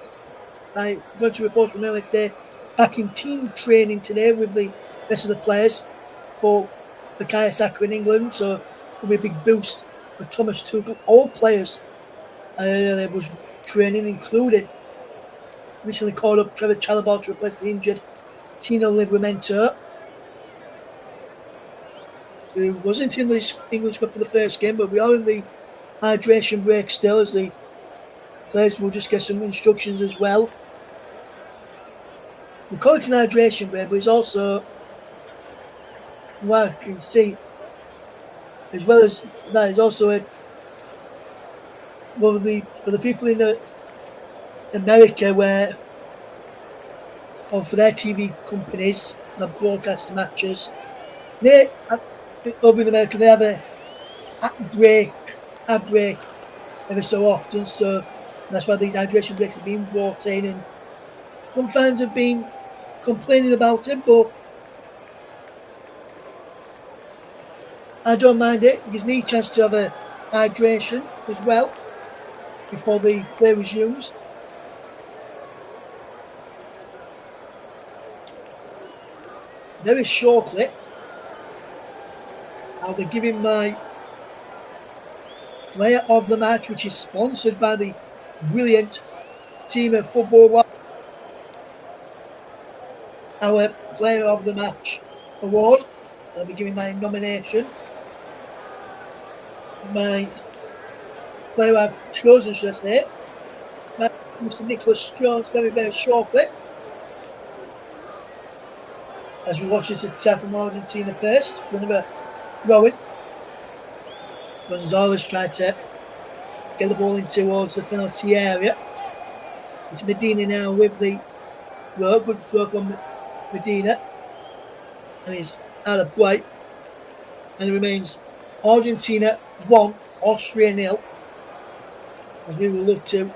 going to reports from earlier today, back in team training today with the rest of the players for Bukayo Saka in England. So it will be a big boost for Thomas Tuchel. All players was training, including recently called up Trevor Chalobah to replace the injured Tino Livramento, who wasn't in the England squad for the first game, but we are in the hydration break still, as the players will just get some instructions as well. We call it an hydration break, but it's also, what I can see, as well as that, is also for the people in America where, or for their TV companies that broadcast matches, over in America they have a ad break every so often, so that's why these hydration breaks have been brought in, and some fans have been complaining about it, but I don't mind it. It gives me a chance to have a hydration as well before the play resumes. Very shortly, I'll be giving my player of the match, which is sponsored by the brilliant team of Football. Our player of the match award. I'll be giving my nomination. My player I've chosen, should I say, Mr. Nicholas Jones, very, very shortly. As we watch this attack from Argentina first, remember Rowan. Gonzalez tried to get the ball in towards the penalty area. It's Medina now with the throw, good throw from Medina. And he's out of play. And it remains Argentina 1, Austria 0. As we will look to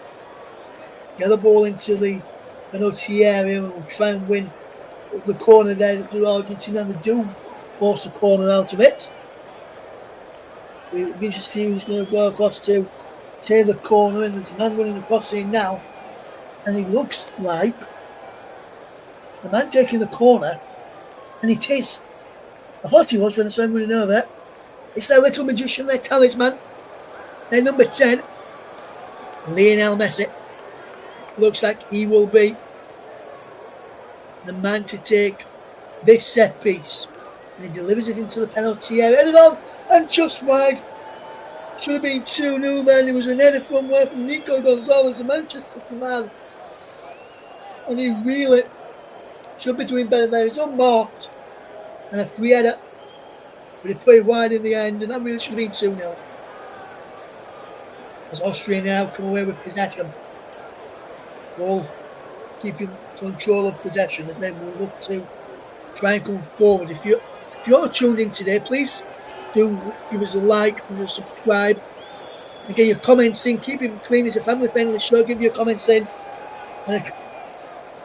get the ball into the penalty area and we'll try and win the corner there to Argentina, and they do force the corner out of it. We'll be interested to see who's going to go across to take the corner, and there's a man running across here now, and he looks like the man taking the corner, and it is. I thought he was when I saw him running over. It's their little magician, their talisman, their number 10, Lionel Messi. Looks like he will be the man to take this set piece. And he delivers it into the penalty area. Headed on and just wide. Should have been 2-0 then. It was an header from Nico Gonzalez, the Manchester City man. And he really should be doing better there. He's unmarked. And a free header. But he played wide in the end, and that really should have been 2-0. As Austria now come away with possession. All keeping control of possession as they will look to try and come forward. If you're tuned in today, please do give us a like and a subscribe and get your comments in. Keep it clean. It's a family friendly show. Give your comments in, and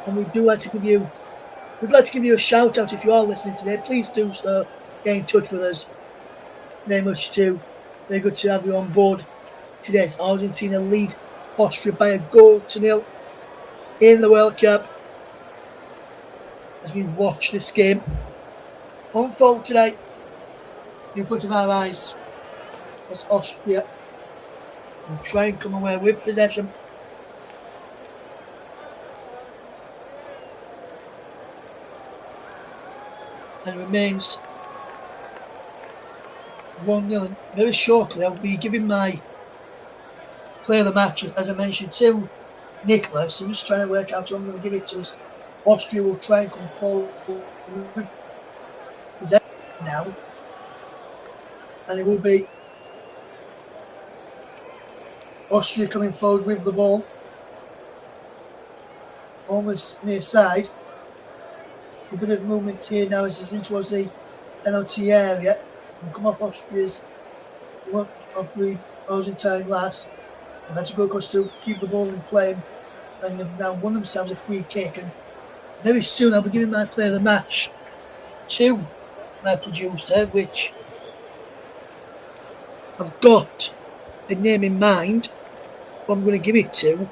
we'd like to give you a shout out if you are listening today. Please do so. Get in touch with us. Very good to have you on board. Today's Argentina lead Austria by 1-0 in the World Cup. As we watch this game unfold today in front of our eyes, as Austria will try and come away with possession. And remains 1-0. And very shortly, I'll be giving my player of the match, as I mentioned, to Nicholas. I'm just trying to work out who I'm going to give it to us. Austria will try and come forward now, and it will be Austria coming forward with the ball on this near side. A bit of movement here now as he's in towards the penalty area and come off Austria's of the Argentine glass. They've had to go across to keep the ball in play, and they've now won themselves a free kick. And very soon I'll be giving my player of the match to my producer, which I've got a name in mind who I'm going to give it to.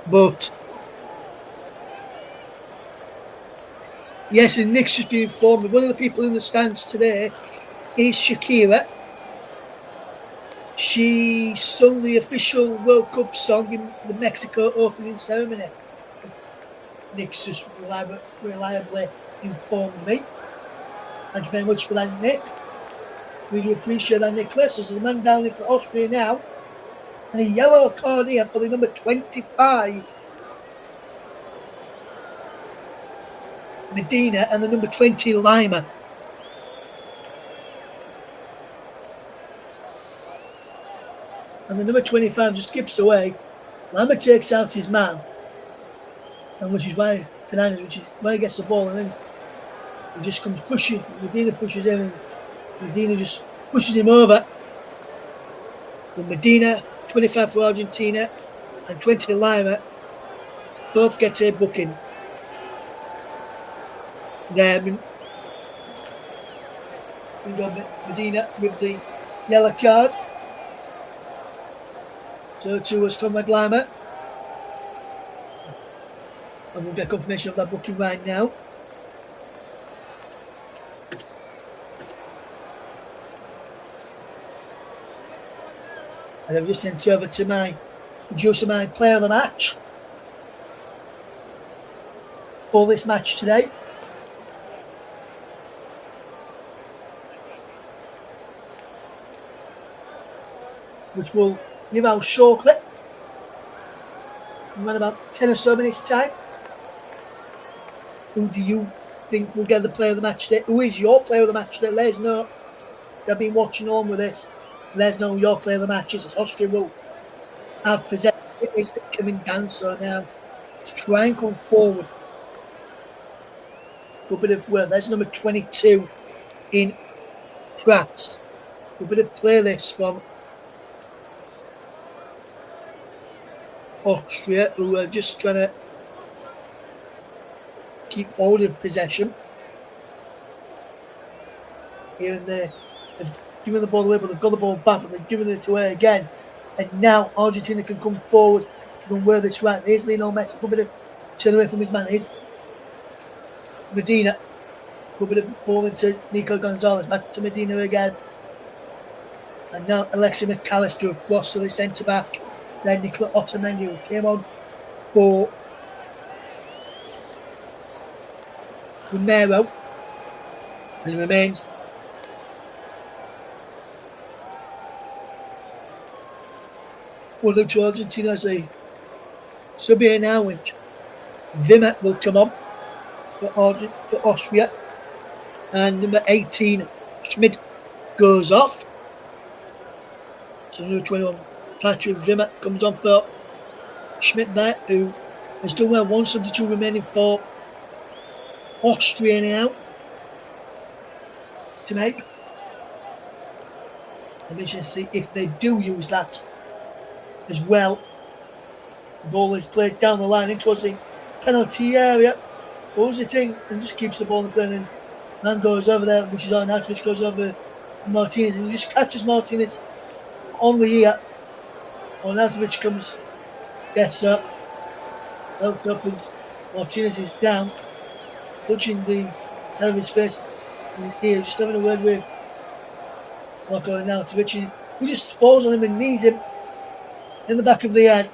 But yes, and Nick's just been informed that one of the people in the stands today is Shakira. She sung the official World Cup song in the Mexico opening ceremony. Nick's just reliably informed me. Thank you very much for that, Nick. Really appreciate that, Nicholas. There's a man down here for Austria now. And a yellow card here for the number 25. Medina, and the number 20, Lima. And the number 25 just skips away. Lima takes out his man, and which is why Fernandez, which is why he gets the ball, and then he just comes pushing. Medina pushes him, and Medina just pushes him over. But Medina, 25 for Argentina, and 20 Lima, both get a booking. There, we got Medina with the yellow card. So too was Conrad Lima. And we'll get confirmation of that booking right now. And I've just sent over to my producer, my player of the match for this match today. Which will give out shortly in about 10 or so minutes time. Who do you think will get the player of the match today? Who is your player of the match today? Let us know. If you've been watching on with this, let us know who your player of the match is. Austria will have possession. It is the Kevin Danso now to try and come forward. Good bit of work. There's number 22 in Pratt. Good bit of play this from Austria, who are just trying to keep hold of possession. Here and there, they've given the ball away, but they've got the ball back, but they've given it away again. And now Argentina can come forward from where it's right. Here's Lionel Messi, a bit of turn away from his man. Here's Medina, a bit of ball into Nico Gonzalez, back to Medina again. And now Alexis McAllister across to the centre back. Then Nicola Otamendi, who came on for Romero, and he remains. One up to Argentina as a sub here now, which Wimmer will come on for Austria, and number 18 Schmidt goes off. So number 21 Patrick Wimmer comes on for Schmidt there, who has done well. One substitute remaining for Austria now to make. I'm interested to see if they do use that as well. The ball is played down the line in towards the penalty area. Pulls it in and just keeps the ball in play. And man goes over there, which is on that, which goes over Martinez, and he just catches Martinez on the ear. Arnautovic comes, gets up, helped up, and Martinez is down, touching the side of his face and his ear, just having a word with Marco Arnautovic, who just falls on him and knees him in the back of the head.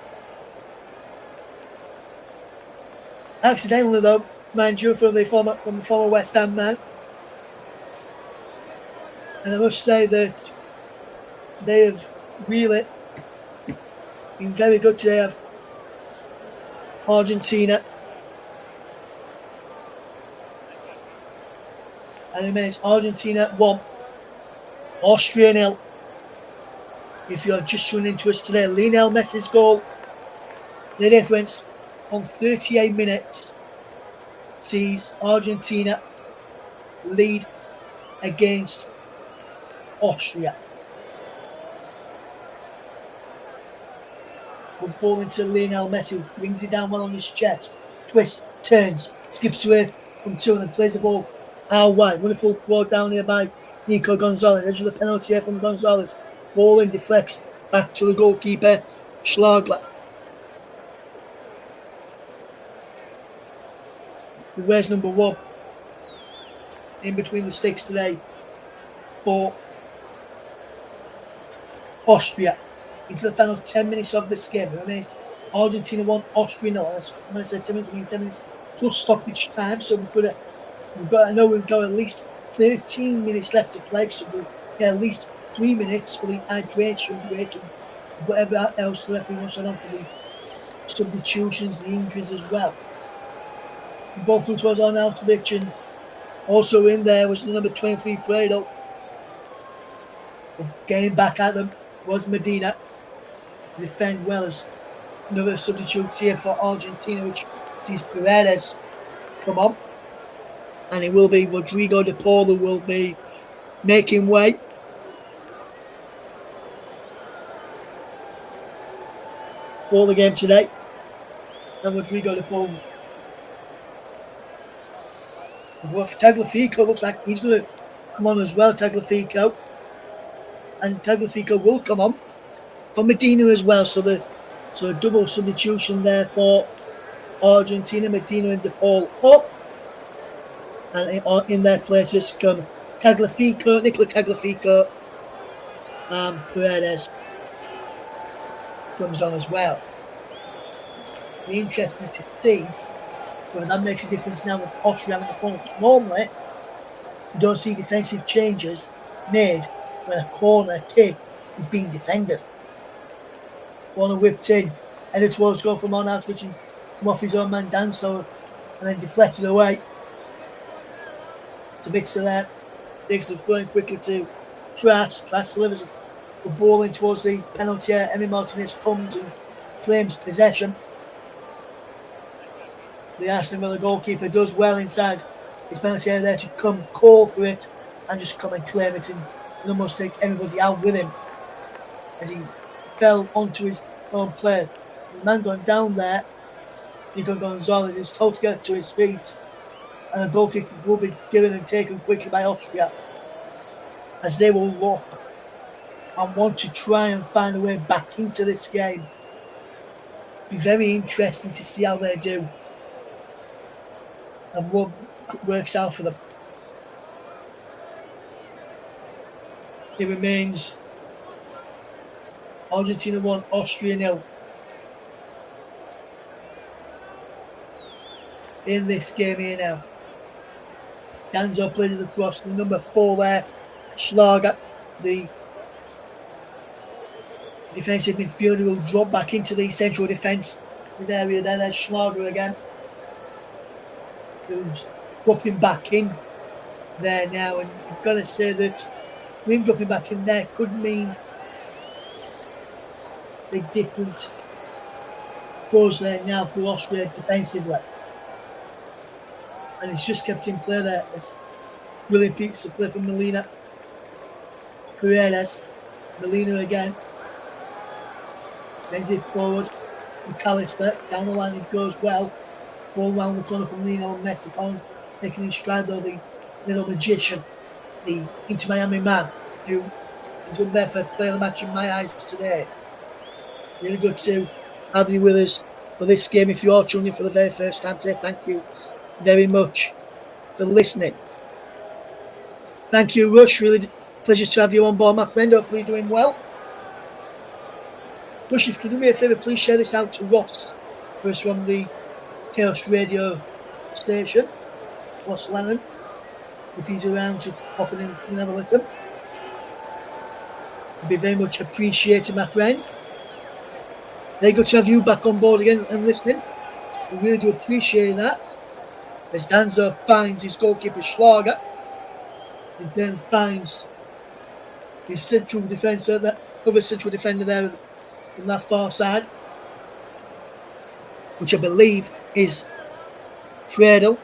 Accidentally, though, mind you, from the former West Ham man. And I must say that they have really been very good today of Argentina. And it remains Argentina 1, Austria 0. If you're just tuning into us today, Lionel Messi's goal, the difference on 38 minutes, sees Argentina lead against Austria. Good ball into Lionel Messi, who brings it down well on his chest, twists, turns, skips away from two, and then plays the ball out wide. Wonderful ball down here by Nico Gonzalez. Edge of the penalty here from Gonzalez. Ball in, deflects back to the goalkeeper, Schlagler. Where's number 1 in between the sticks today for Austria into the final 10 minutes of this game. It remains Argentina 1, Austria 0. When I said 10 minutes, I mean 10 minutes plus stoppage time. So we've got at least 13 minutes left to play. So we'll get at least 3 minutes for the hydration break and whatever else the referee wants on for the substitutions, the injuries as well. The ball through towards Arnautovic, and also in there was the number 23 Fredo. Getting back at them was Medina. Defend well as another substitute here for Argentina, which sees Paredes come on. And it will be Rodrigo de Paul who will be making way. For the game today. And Rodrigo de Paul. Tagliafico looks like he's going to come on as well, Tagliafico. And Tagliafico will come on for Medina as well. So a double substitution there for Argentina. Medina and De Paul up. And in their places come Tagliafico, Nicola Tagliafico, and Paredes comes on as well. Be interesting to see whether that makes a difference now with Austria having the corner. Normally, you don't see defensive changes made when a corner kick is being defended. Corner whipped in, headed towards goal from Arnautovic and come off his own man Danso and then deflected away. It's a bit to there. Dixon throwing quickly to Prass. Prass delivers the ball in towards the penalty area. Emi Martinez comes and claims possession. The Arsenal, the goalkeeper, does well inside his penalty area there to come call for it and just come and claim it and almost take everybody out with him as he fell onto his own player. The man going down there, Nico Gonzalez, is told to get to his feet And a goal kick will be given and taken quickly by Austria, as they will look and want to try and find a way back into this game. Be very interesting to see how they do and what works out for them. It remains Argentina 1, Austria 0 in this game here now. Danzo plays it across the number 4 there, Schlager, the defensive midfielder, will drop back into the central defence area there. There's Schlager again, who's dropping back in there now, and you've got to say that him dropping back in there could mean big different goals there now for Austria defensively. And it's just kept in play there. It's brilliant piece of play from Molina. Paredes. Molina again. Sends it forward. McAllister. Down the line it goes well. Ball round the corner from Lionel Messi. Taking his stride though, the little magician. The Inter Miami man who is up there for player of the match in my eyes today. Really good to have you with us for this game. If you are tuning in for the very first time today, thank you very much for listening. Thank you, Rush. Really pleasure to have you on board, my friend. Hopefully you're doing well. Rush, if you can do me a favour, please share this out to Ross, who's from the Chaos Radio station, Ross Lennon. If he's around to pop in and have a listen, it'd be very much appreciated, my friend. Very good to have you back on board again and listening. We really do appreciate that. As Danzo finds his goalkeeper Schlager, and then finds his central defender, that other central defender there on that far side, which I believe is Fredo.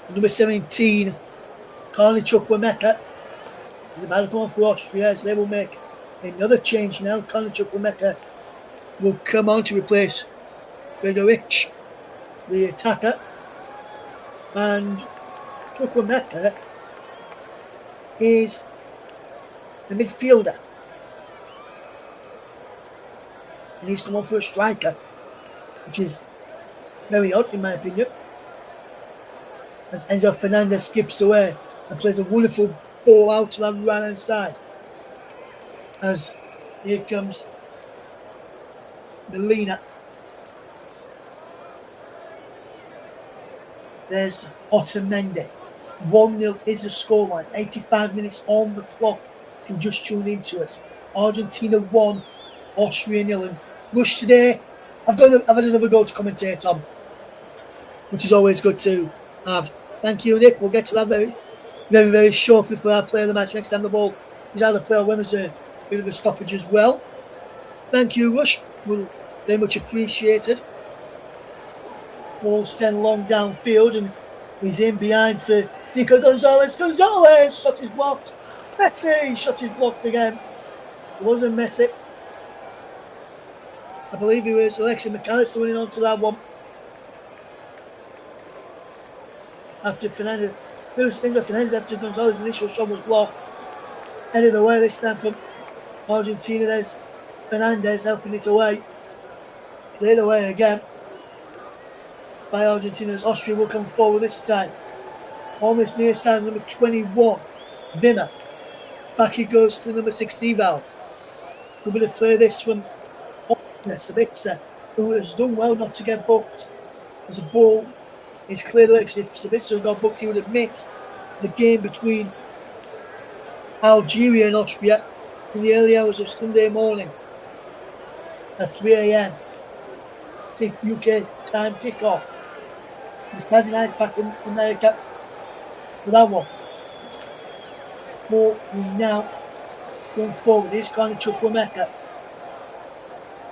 Number 17, Karnichuk Wameka, is about to come on for Austria, as they will make another change now. Karnichuk Wameka will come on to replace Gregorich, the attacker, and Chukwemeka is the midfielder, and he's come on for a striker, which is very odd in my opinion, as Enzo Fernandez skips away and plays a wonderful ball out to that right hand side, as here comes Molina. There's Otamendi. 1-0 is the scoreline. 85 minutes on the clock. You can just tune into us. Argentina 1, Austria 0. And Rush today, I've had another go to commentate on, which is always good to have. Thank you, Nick. We'll get to that very, very, very shortly for our player of the match next time the ball is out of play, when there's a bit of a stoppage as well. Thank you, Rush. We'll very much appreciated. Ball sent long downfield, and he's in behind for Nico Gonzalez. Gonzalez shot is blocked. Messi shot is blocked again. It wasn't Messi. I believe it was Alexis McAllister winning on to that one. After Fernandez, it was Enzo Fernandez after Gonzalez's initial shot was blocked. Headed away this time from Argentina. There's Fernandez helping it away. Cleared away again by Argentina, as Austria will come forward this time. On this near side, number 21, Wimmer. Back he goes to number 16, Val. We're going to play this from Sabitzer, who has done well not to get booked. As a ball is cleared away, because if Sabitzer had got booked, he would have missed the game between Algeria and Austria in the early hours of Sunday morning at 3 a.m. UK time kick-off. The Saturday night back in America for that one. But we now going forward. Here's Karnichuk Wameka.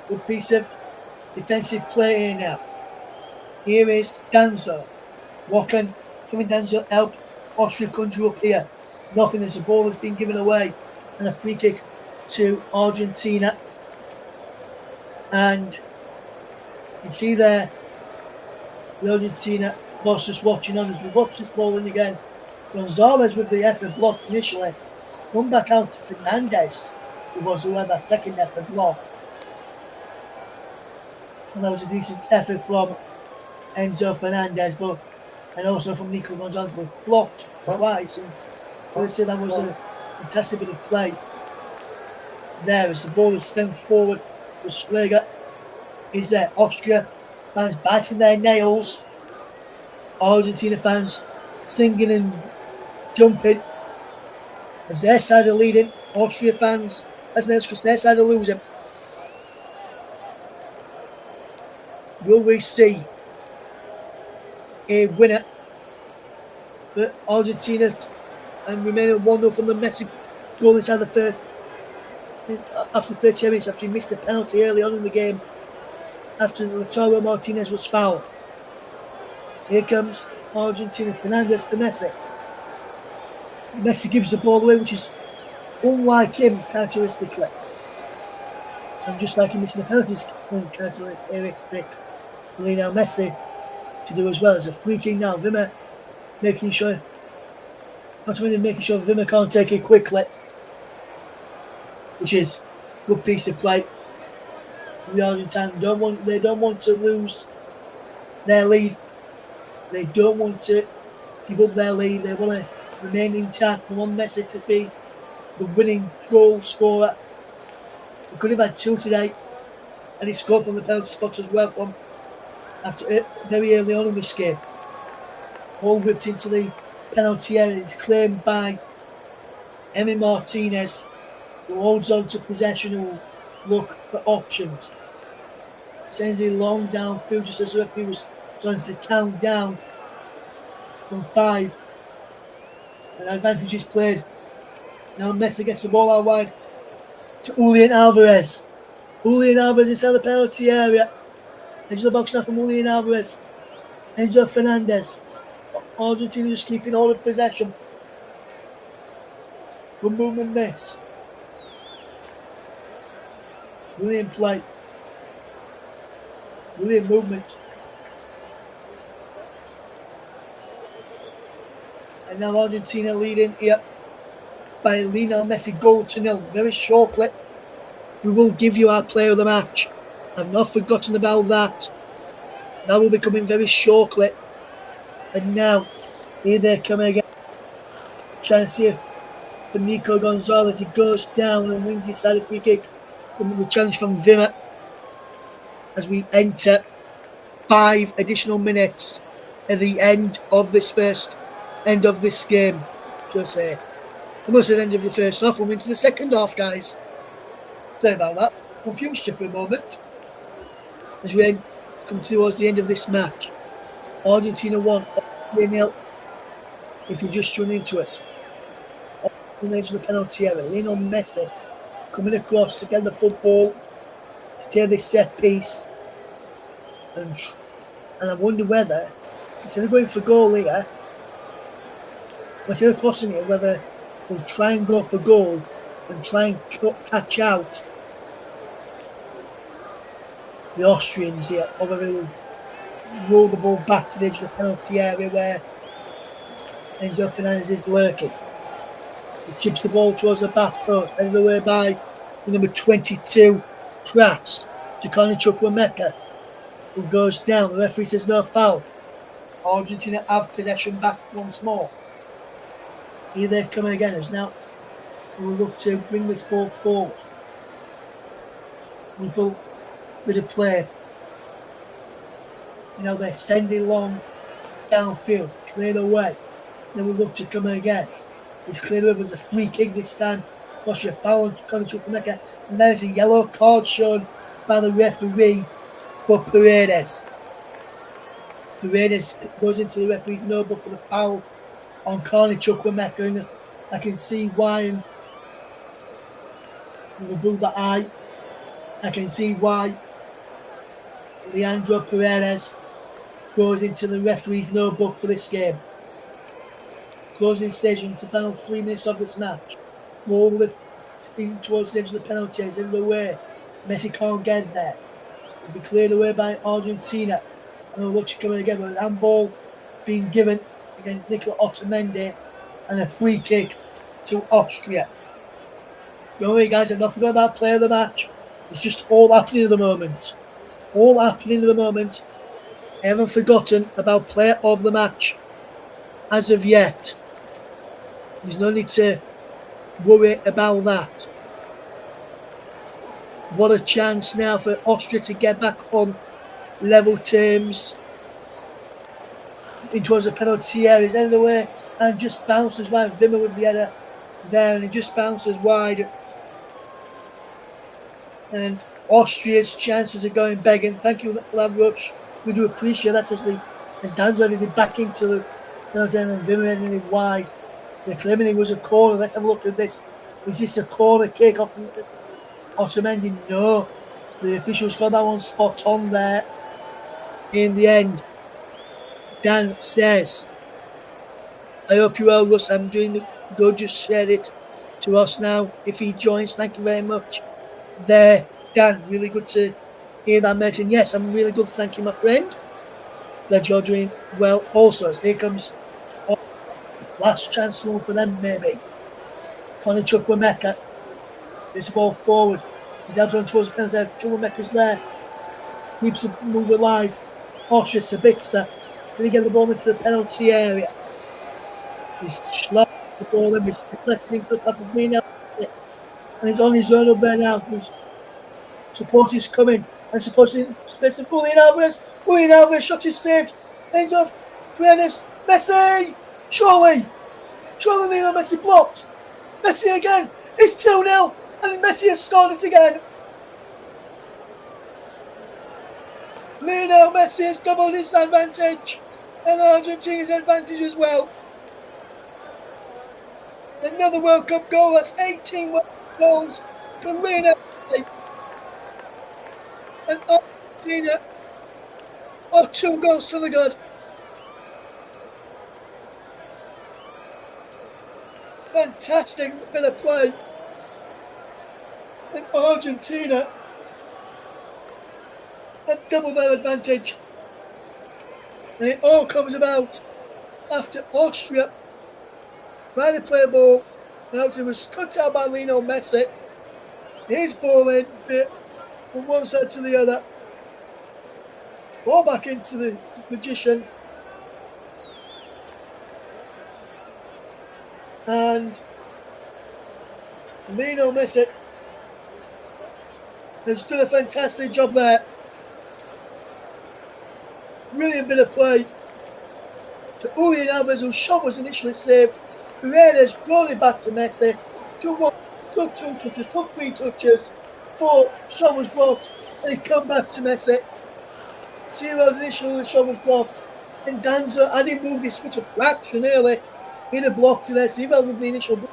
Good piece of defensive play here now. Here is Danzo. Walking, coming Danzo out. Austria conjure up here. Nothing as the ball has been given away. And a free kick to Argentina. And you see there The Argentina boss just watching on as we watch this ball in again. Gonzalez with the effort blocked initially. Come back out to Fernandez, who was who had that second effort blocked. And that was a decent effort from Enzo Fernandez, and also from Nico Gonzalez, but blocked twice. And I would say that was a fantastic bit of play there as the ball is sent forward. The Schläger is there. Austria fans biting their nails. Argentina fans singing and jumping as their side are leading. Austria fans, as their side are losing. Will we see a winner? But Argentina and remain at 1-0 from the Messi goal inside the first. After 30 minutes, after he missed a penalty early on in the game, after Lautaro Martinez was fouled. Here comes Argentina. Fernandez to Messi. Messi gives the ball away, which is unlike him characteristically. And just like he missing the penalties, characteristic Lionel Messi to do as well. As a free kick now. Wimmer making sure Wimmer can't take it quickly, which is a good piece of play. The Argentine don't want to lose their lead. They don't want to give up their lead. They want to remain intact. They want Messi to be the winning goal scorer. We could have had 2 today, and he scored from the penalty spot as well from after very early on in this game. Ball whipped into the penalty area. It's claimed by Emi Martinez, who holds on to possession and will look for options. Sends it long downfield just as the referee was trying to count down from 5. An advantage is played. Now Messi gets the ball out wide to Julian Alvarez. Julian Alvarez inside the penalty area. Into the box now from Julian Alvarez. Enzo Fernandez. Argentina just keeping all of possession. Good movement miss. Brilliant play. Brilliant movement. And now Argentina leading here by Lionel Messi goal to 0. Very shortly, we will give you our player of the match. I've not forgotten about that. That will be coming very shortly. And now, here they come again. Trying to see if for Nico Gonzalez, he goes down and wins his side of free kick. From the challenge from Wimmer as we enter 5 additional minutes at the end of this game. Should I say? Almost at the end of the first half, we're into the second half, guys. Sorry about that. Confused you for a moment. As we come towards the end of this match. Argentina 1, 0. If you just run into us. On the edge of the penalty area, Lionel Messi coming across to get the football to take this set piece. And I wonder whether, instead of going for goal here, instead of crossing it, whether we'll try and go for goal and try and catch out the Austrians here, or whether we'll roll the ball back to the edge of the penalty area where Enzo Fernandez is lurking. He chips the ball towards the back post, headed away by the number 22, Prass, to Connie Chukwuemeka, who goes down. The referee says no foul. Argentina have possession back once more. Here they come again as now we will look to bring this ball forward. Wonderful bit of play. You know, they're sending long downfield, cleared away. Then we look to come again. It's cleared away, there's a free kick this time. Cost you a foul on Connie Chukwuemeka. And there's a yellow card shown by the referee for Paredes. Paredes goes into the referee's notebook for the foul on Connie Chukwuemeka. And I can see why. And we'll do the eye. I can see why Leandro Paredes goes into the referee's notebook for this game. Closing stage into the final 3 minutes of this match. More in towards the edge of the penalty area, end of the way. Messi can't get there. Will be cleared away by Argentina. And we'll look to coming again with an handball being given against Nicola Otamendi and a free kick to Austria. Don't worry, guys, I'm not forgetting about player of the match. It's just all happening at the moment. All happening at the moment. I haven't forgotten about player of the match as of yet. There's no need to worry about that. What a chance now for Austria to get back on level terms. In towards the penalty area, he's end of the way and just bounces wide. Wimmer with the header there, and he just bounces wide. And Austria's chances are going begging. Thank you for that rush. We do appreciate that as Dan's already back into the penalty area and Wimmer ending it wide. They're claiming it was a corner. Let's have a look at this. Was this a corner kick off Otamendi? No. The officials got that one spot on there. In the end, Dan says, I hope you well, Russ. I'm doing good. Just share it to us now. If he joins, thank you very much. There, Dan, really good to hear that, mate. And yes, I'm really good. Thank you, my friend. Glad you're doing well. Also, as here comes last chance for them, maybe. Conor Chukwuemeka. This ball forward. He's out on towards the penalty. Chukwuemeka's there. Keeps the move alive. Austria Sabitzer. Can he get the ball into the penalty area? He's slow the ball in. He's deflecting into the path of Mina. And he's on his own up there now. Support is coming. And supporting space of Julian Alvarez. Julian Alvarez shot is saved. Ends off. Paredes. Messi! Surely Lionel Messi blocked. Messi again. It's 2-0. And Messi has scored it again. Lionel Messi has doubled his advantage. And Argentina's advantage as well. Another World Cup goal. That's 18 World Cup goals for Lionel Messi. And Argentina are 2 goals to the good. Fantastic bit of play. And Argentina have doubled their advantage. And it all comes about after Austria tried to play a ball. Now it was cut out by Lionel Messi. His ball in from one side to the other. Ball back into the magician. And Lionel Messi has done a fantastic job there. Brilliant bit of play to Julian Alvarez, whose shot was initially saved. Paredes rolled it back to Messi. Took 2 touches, took 3 touches. 4, shot was blocked, and he come back to Messi. 0 initially, the shot was blocked. And Danzo hadn't moved his foot a fraction early. He'd have blocked it there, so he fell with the initial block.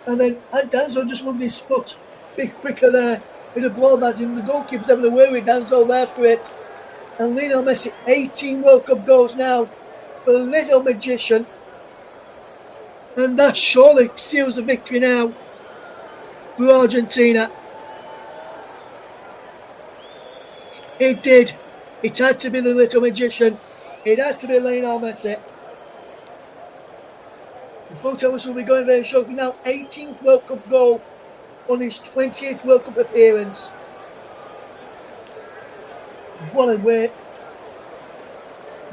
And then Danzo just moved his foot a bit quicker there. He'd have blown that in. The goalkeeper's having a way with Danzo there for it. And Lionel Messi, 18 World Cup goals now for the little magician. And that surely seals the victory now for Argentina. It did. It had to be the little magician. It had to be Lionel Messi. The full time will be going very shortly now. 18th World Cup goal on his 20th World Cup appearance. What a way.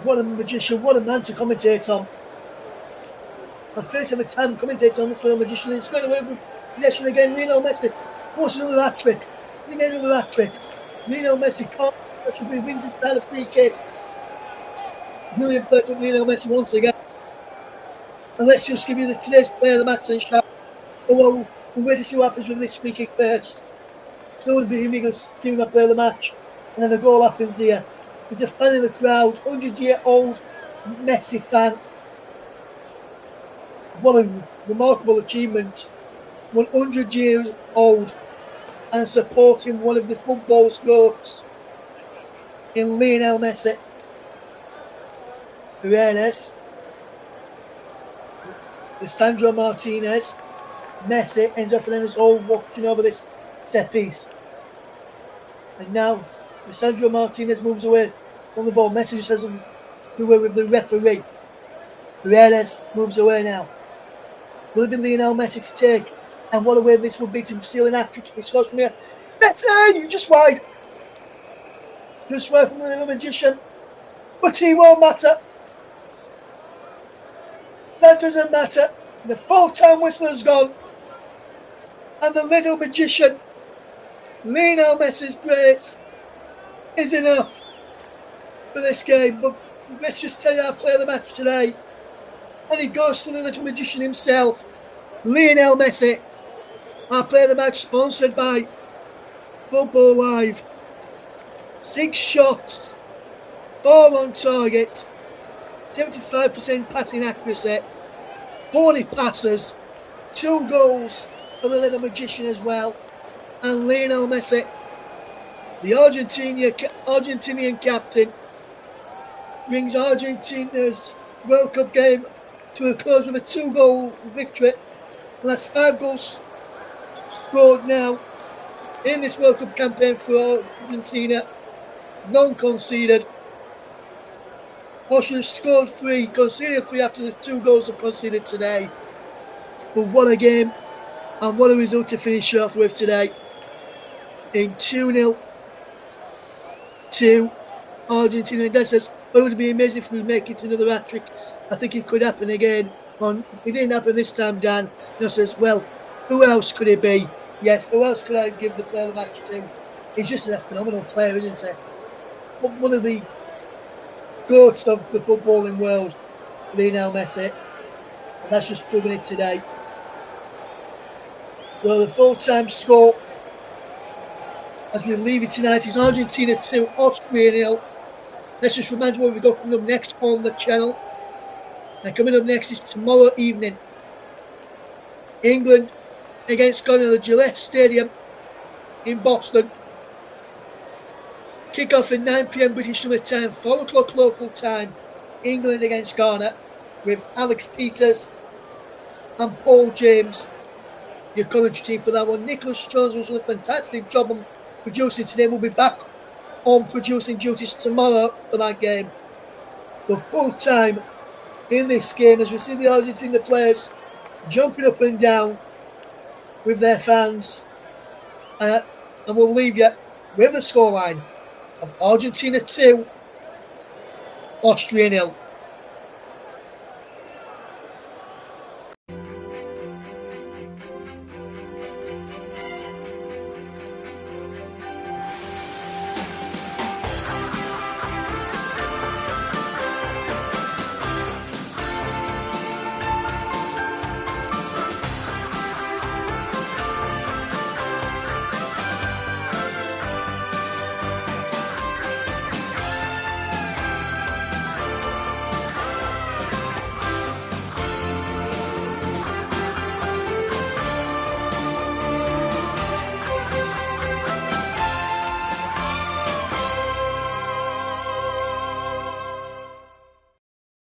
What a magician. What a man to commentate on. My first ever time commentating on this little magician. He's going away with possession again. Lionel Messi wants another hat trick. Another hat trick. Lionel Messi can't. He wins his style of free kick. Brilliant play from Lionel Messi once again. And let's just give you today's player of the match and shout. Oh, well, we'll wait to see what happens with this free kick first. So it would be giving a player of the match. And then the goal happens here. There's a fan in the crowd, 100-year-old Messi fan. What a remarkable achievement. 100 years old and supporting one of the football's goats in Lionel Messi. Paredes. Lisandro Martinez. Messi ends up in his all watching over this set piece. And now Lisandro Martinez moves away on the ball. Messi just has away with the referee. Paredes moves away now. Will it be Lionel Messi to take? And what a way this would be to seal an hat-trick if he scores from here. Messi! Just wide. Just wide from the little magician. But he won't matter. That doesn't matter. The full-time whistle has gone. And the little magician, Lionel Messi's grace, is enough for this game. But let's just say our player of the match today. And it goes to the little magician himself, Lionel Messi. Our player of the match sponsored by Football Live. 6 shots, 4 on target, 75% passing accuracy, 40 passes, 2 goals for the little magician as well. And Lionel Messi, the Argentinian captain, brings Argentina's World Cup game to a close with a 2-goal victory. And that's 5 goals scored now in this World Cup campaign for Argentina. None conceded. Austria scored 3, conceded 3 after the 2 goals they've conceded today. But what a game, and what a result to finish off with today. In 2-0 to Argentina. And that says, it would be amazing if we make it another hat-trick. I think it could happen again. It didn't happen this time, Dan. You know, says, well, who else could it be? Yes, who else could I give the player of the match to? He's just a phenomenal player, isn't he? One of the goats of the footballing world, Lionel Messi. And that's just proven it today. So the full-time score, as we leave it tonight, is Argentina 2, Austria 0. Let's just remind you what we've got coming up next on the channel. And coming up next is tomorrow evening, England against Ghana at the Gillette Stadium in Boston. Kick-off at 9 p.m. British Summer Time, 4 o'clock local time, England against Ghana, with Alex Peters and Paul James, your commentary team for that one. Nicholas Jones was doing a fantastic job on producing today. We'll be back on producing duties tomorrow for that game. The full time in this game as we see the Argentina players jumping up and down with their fans. And we'll leave you with the scoreline of Argentina 2, Austria 0.